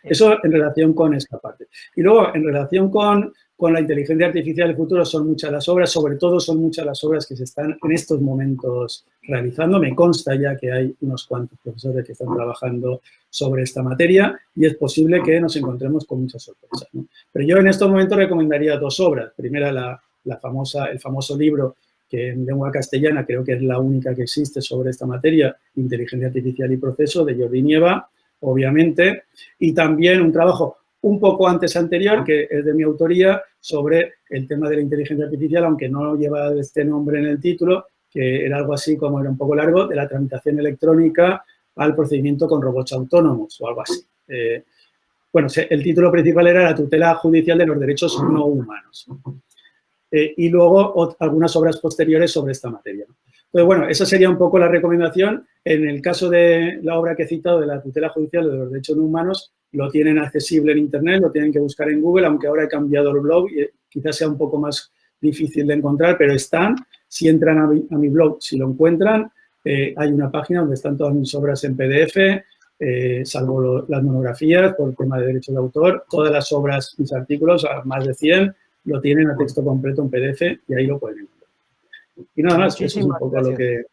Eso en relación con esta parte. Y luego, en relación con la inteligencia artificial del futuro, son muchas las obras, sobre todo son muchas las obras que se están en estos momentos realizando. Me consta ya que hay unos cuantos profesores que están trabajando sobre esta materia y es posible que nos encontremos con muchas sorpresas, ¿no? Pero yo en estos momentos recomendaría dos obras. Primera, el famoso libro que en lengua castellana creo que es la única que existe sobre esta materia, Inteligencia Artificial y Proceso, de Jordi Nieva, obviamente, y también un trabajo un poco anterior, que es de mi autoría, sobre el tema de la inteligencia artificial, aunque no lleva este nombre en el título, que era algo así como era un poco largo, de la tramitación electrónica al procedimiento con robots autónomos o algo así. Bueno, el título principal era La tutela judicial de los derechos no humanos. Y luego algunas obras posteriores sobre esta materia. Entonces, bueno, esa sería un poco la recomendación. En el caso de la obra que he citado de la tutela judicial de los derechos no humanos, lo tienen accesible en Internet, lo tienen que buscar en Google, aunque ahora he cambiado el blog y quizás sea un poco más difícil de encontrar, pero están. Si entran a mi blog, si lo encuentran, hay una página donde están todas mis obras en PDF, salvo las monografías por el tema de derechos de autor. Todas las obras, mis artículos, más de 100, lo tienen a texto completo en PDF y ahí lo pueden encontrar. Y nada más, eso es un poco lo que...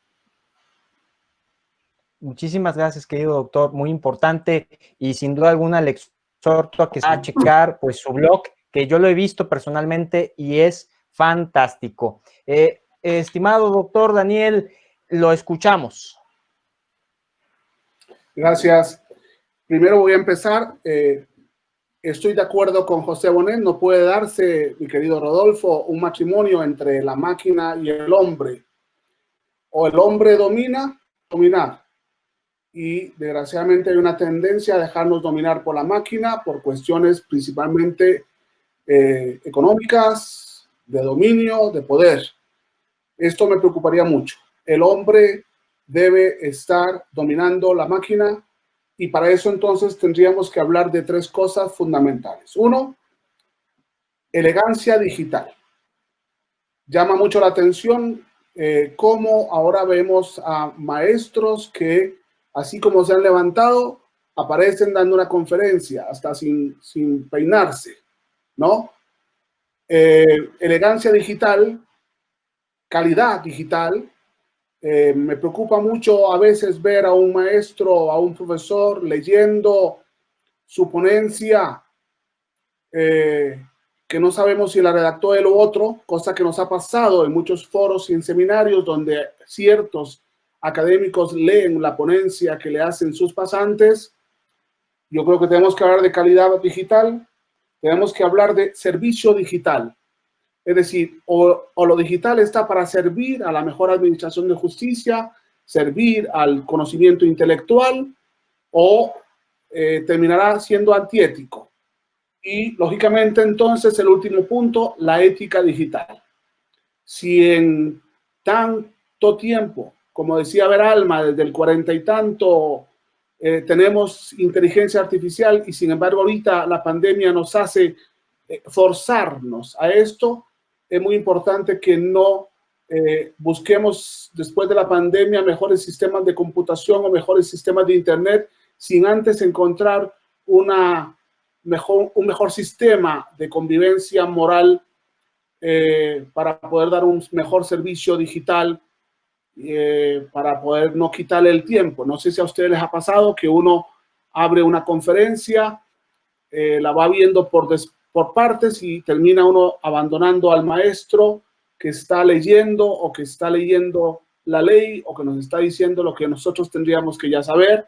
Muchísimas gracias, querido doctor, muy importante y sin duda alguna le exhorto a que se va a checar pues su blog, que yo lo he visto personalmente y es fantástico. Estimado doctor Daniel, lo escuchamos. Gracias. Primero voy a empezar. estoy de acuerdo con José Bonet, no puede darse, mi querido Rodolfo, un matrimonio entre la máquina y el hombre. O el hombre domina, dominar. Y desgraciadamente hay una tendencia a dejarnos dominar por la máquina por cuestiones principalmente económicas, de dominio, de poder. Esto me preocuparía mucho. El hombre debe estar dominando la máquina y para eso entonces tendríamos que hablar de tres cosas fundamentales. Uno, elegancia digital. Llama mucho la atención cómo ahora vemos a maestros que, así como se han levantado, aparecen dando una conferencia, hasta sin peinarse, ¿no? Elegancia digital, calidad digital. Me preocupa mucho a veces ver a un maestro, a un profesor leyendo su ponencia que no sabemos si la redactó él u otro, cosa que nos ha pasado en muchos foros y en seminarios donde ciertos académicos leen la ponencia que le hacen sus pasantes. Yo creo que tenemos que hablar de calidad digital, tenemos que hablar de servicio digital. Es decir, o lo digital está para servir a la mejor administración de justicia, servir al conocimiento intelectual, o terminará siendo antiético. Y, lógicamente, entonces, el último punto, la ética digital. Si en tanto tiempo, como decía Beralma, desde el 40 y tanto, tenemos inteligencia artificial y, sin embargo, ahorita la pandemia nos hace forzarnos a esto, es muy importante que no busquemos, después de la pandemia, mejores sistemas de computación o mejores sistemas de Internet, sin antes encontrar un mejor sistema de convivencia moral para poder dar un mejor servicio digital, para poder no quitarle el tiempo. No sé si a ustedes les ha pasado que uno abre una conferencia, la va viendo por partes y termina uno abandonando al maestro que está leyendo o que está leyendo la ley o que nos está diciendo lo que nosotros tendríamos que ya saber.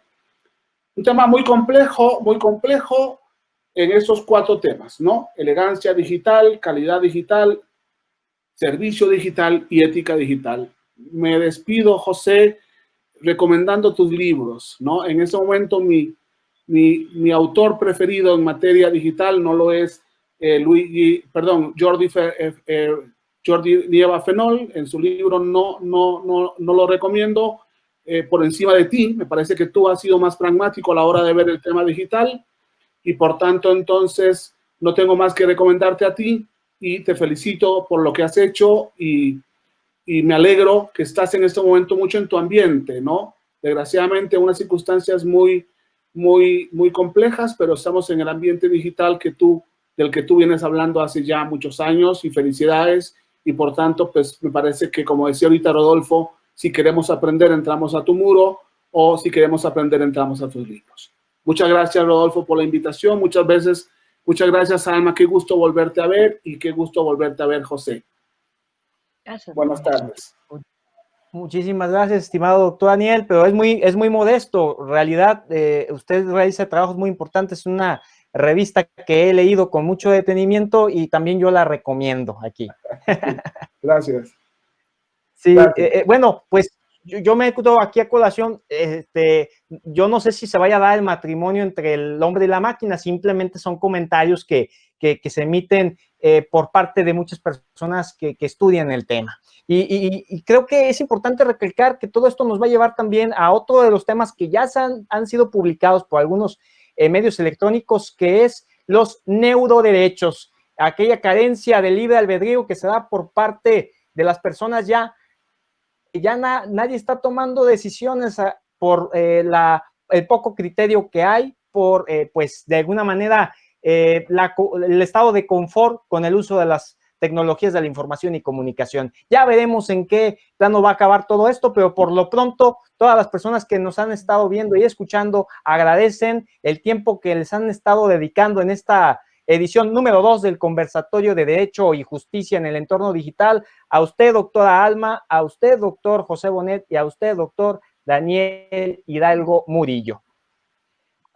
Un tema muy complejo en esos cuatro temas, ¿no? Elegancia digital, calidad digital, servicio digital y ética digital. Me despido, José, recomendando tus libros, ¿no? En este momento mi autor preferido en materia digital no lo es Jordi Nieva Fenol. En su libro no lo recomiendo por encima de ti. Me parece que tú has sido más pragmático a la hora de ver el tema digital y por tanto entonces no tengo más que recomendarte a ti y te felicito por lo que has hecho y me alegro que estás en este momento mucho en tu ambiente, ¿no? Desgraciadamente unas circunstancias muy complejas, pero estamos en el ambiente digital del que tú vienes hablando hace ya muchos años y felicidades y por tanto pues me parece que, como decía ahorita Rodolfo, si queremos aprender entramos a tu muro o si queremos aprender entramos a tus libros. Muchas gracias, Rodolfo, por la invitación. Muchas gracias, Alma. Qué gusto volverte a ver y qué gusto volverte a ver, José. Gracias. Buenas tardes. Muchísimas gracias, estimado doctor Daniel, pero es muy modesto. En realidad, usted realiza trabajos muy importantes. Es una revista que he leído con mucho detenimiento y también yo la recomiendo aquí. Gracias. Sí, Gracias. bueno, pues yo me quedo aquí a colación. Yo no sé si se vaya a dar el matrimonio entre el hombre y la máquina, simplemente son comentarios que se emiten por parte de muchas personas que estudian el tema. Y creo que es importante recalcar que todo esto nos va a llevar también a otro de los temas que ya han sido publicados por algunos medios electrónicos, que es los neuroderechos, aquella carencia de libre albedrío que se da por parte de las personas nadie está tomando decisiones por el poco criterio que hay, por pues de alguna manera el estado de confort con el uso de las tecnologías de la información y comunicación. Ya veremos en qué plano va a acabar todo esto, pero por lo pronto todas las personas que nos han estado viendo y escuchando agradecen el tiempo que les han estado dedicando en esta edición número 2 del Conversatorio de Derecho y Justicia en el Entorno Digital. A usted, doctora Alma, a usted, doctor José Bonet, y a usted, doctor Daniel Hidalgo Murillo.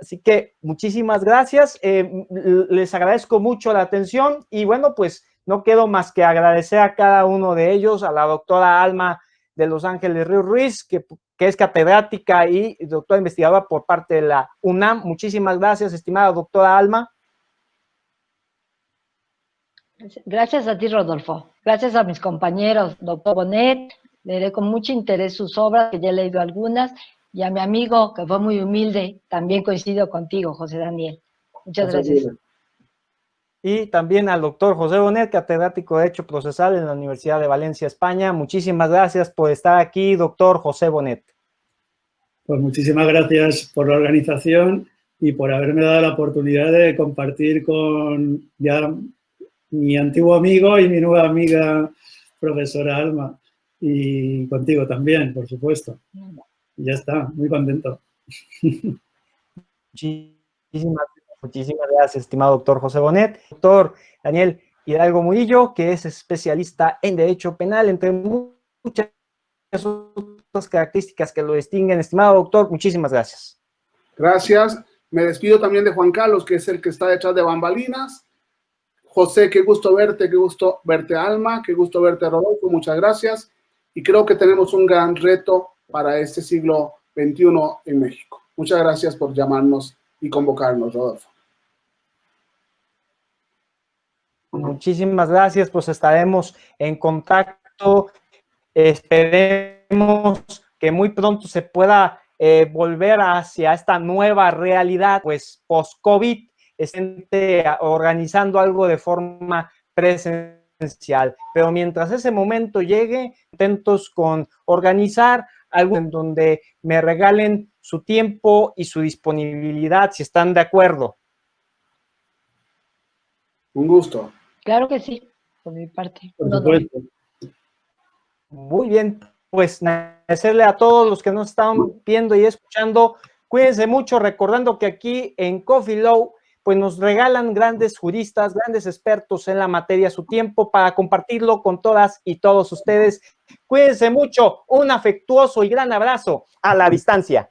Así que muchísimas gracias, les agradezco mucho la atención y bueno, pues no quedo más que agradecer a cada uno de ellos, a la doctora Alma de Los Ángeles Ríos Ruiz, que es catedrática y doctora investigadora por parte de la UNAM. Muchísimas gracias, estimada doctora Alma. Gracias a ti, Rodolfo. Gracias a mis compañeros, doctor Bonet, leeré con mucho interés sus obras, que ya he leído algunas, y a mi amigo, que fue muy humilde, también coincido contigo, José Daniel. Muchas gracias. Y también al doctor José Bonet, catedrático de Derecho Procesal en la Universidad de Valencia, España. Muchísimas gracias por estar aquí, doctor José Bonet. Pues muchísimas gracias por la organización y por haberme dado la oportunidad de compartir con ya mi antiguo amigo y mi nueva amiga, profesora Alma, y contigo también, por supuesto. Y ya está, muy contento. Muchísimas gracias, estimado doctor José Bonet. Doctor Daniel Hidalgo Murillo, que es especialista en Derecho Penal, entre muchas otras características que lo distinguen. Estimado doctor, muchísimas gracias. Gracias. Me despido también de Juan Carlos, que es el que está detrás de bambalinas. José, qué gusto verte, Alma, qué gusto verte, Rodolfo, muchas gracias. Y creo que tenemos un gran reto para este siglo XXI en México. Muchas gracias por llamarnos y convocarnos, Rodolfo. Muchísimas gracias, pues estaremos en contacto. Esperemos que muy pronto se pueda volver hacia esta nueva realidad, pues post-COVID, estén organizando algo de forma presencial. Pero mientras ese momento llegue, atentos con organizar algo en donde me regalen su tiempo y su disponibilidad, si están de acuerdo. Un gusto. Claro que sí, por mi parte. Por supuesto. Muy bien, pues agradecerle a todos los que nos están viendo y escuchando. Cuídense mucho, recordando que aquí en Coffee Law pues nos regalan grandes juristas, grandes expertos en la materia su tiempo para compartirlo con todas y todos ustedes. Cuídense mucho, un afectuoso y gran abrazo a la distancia.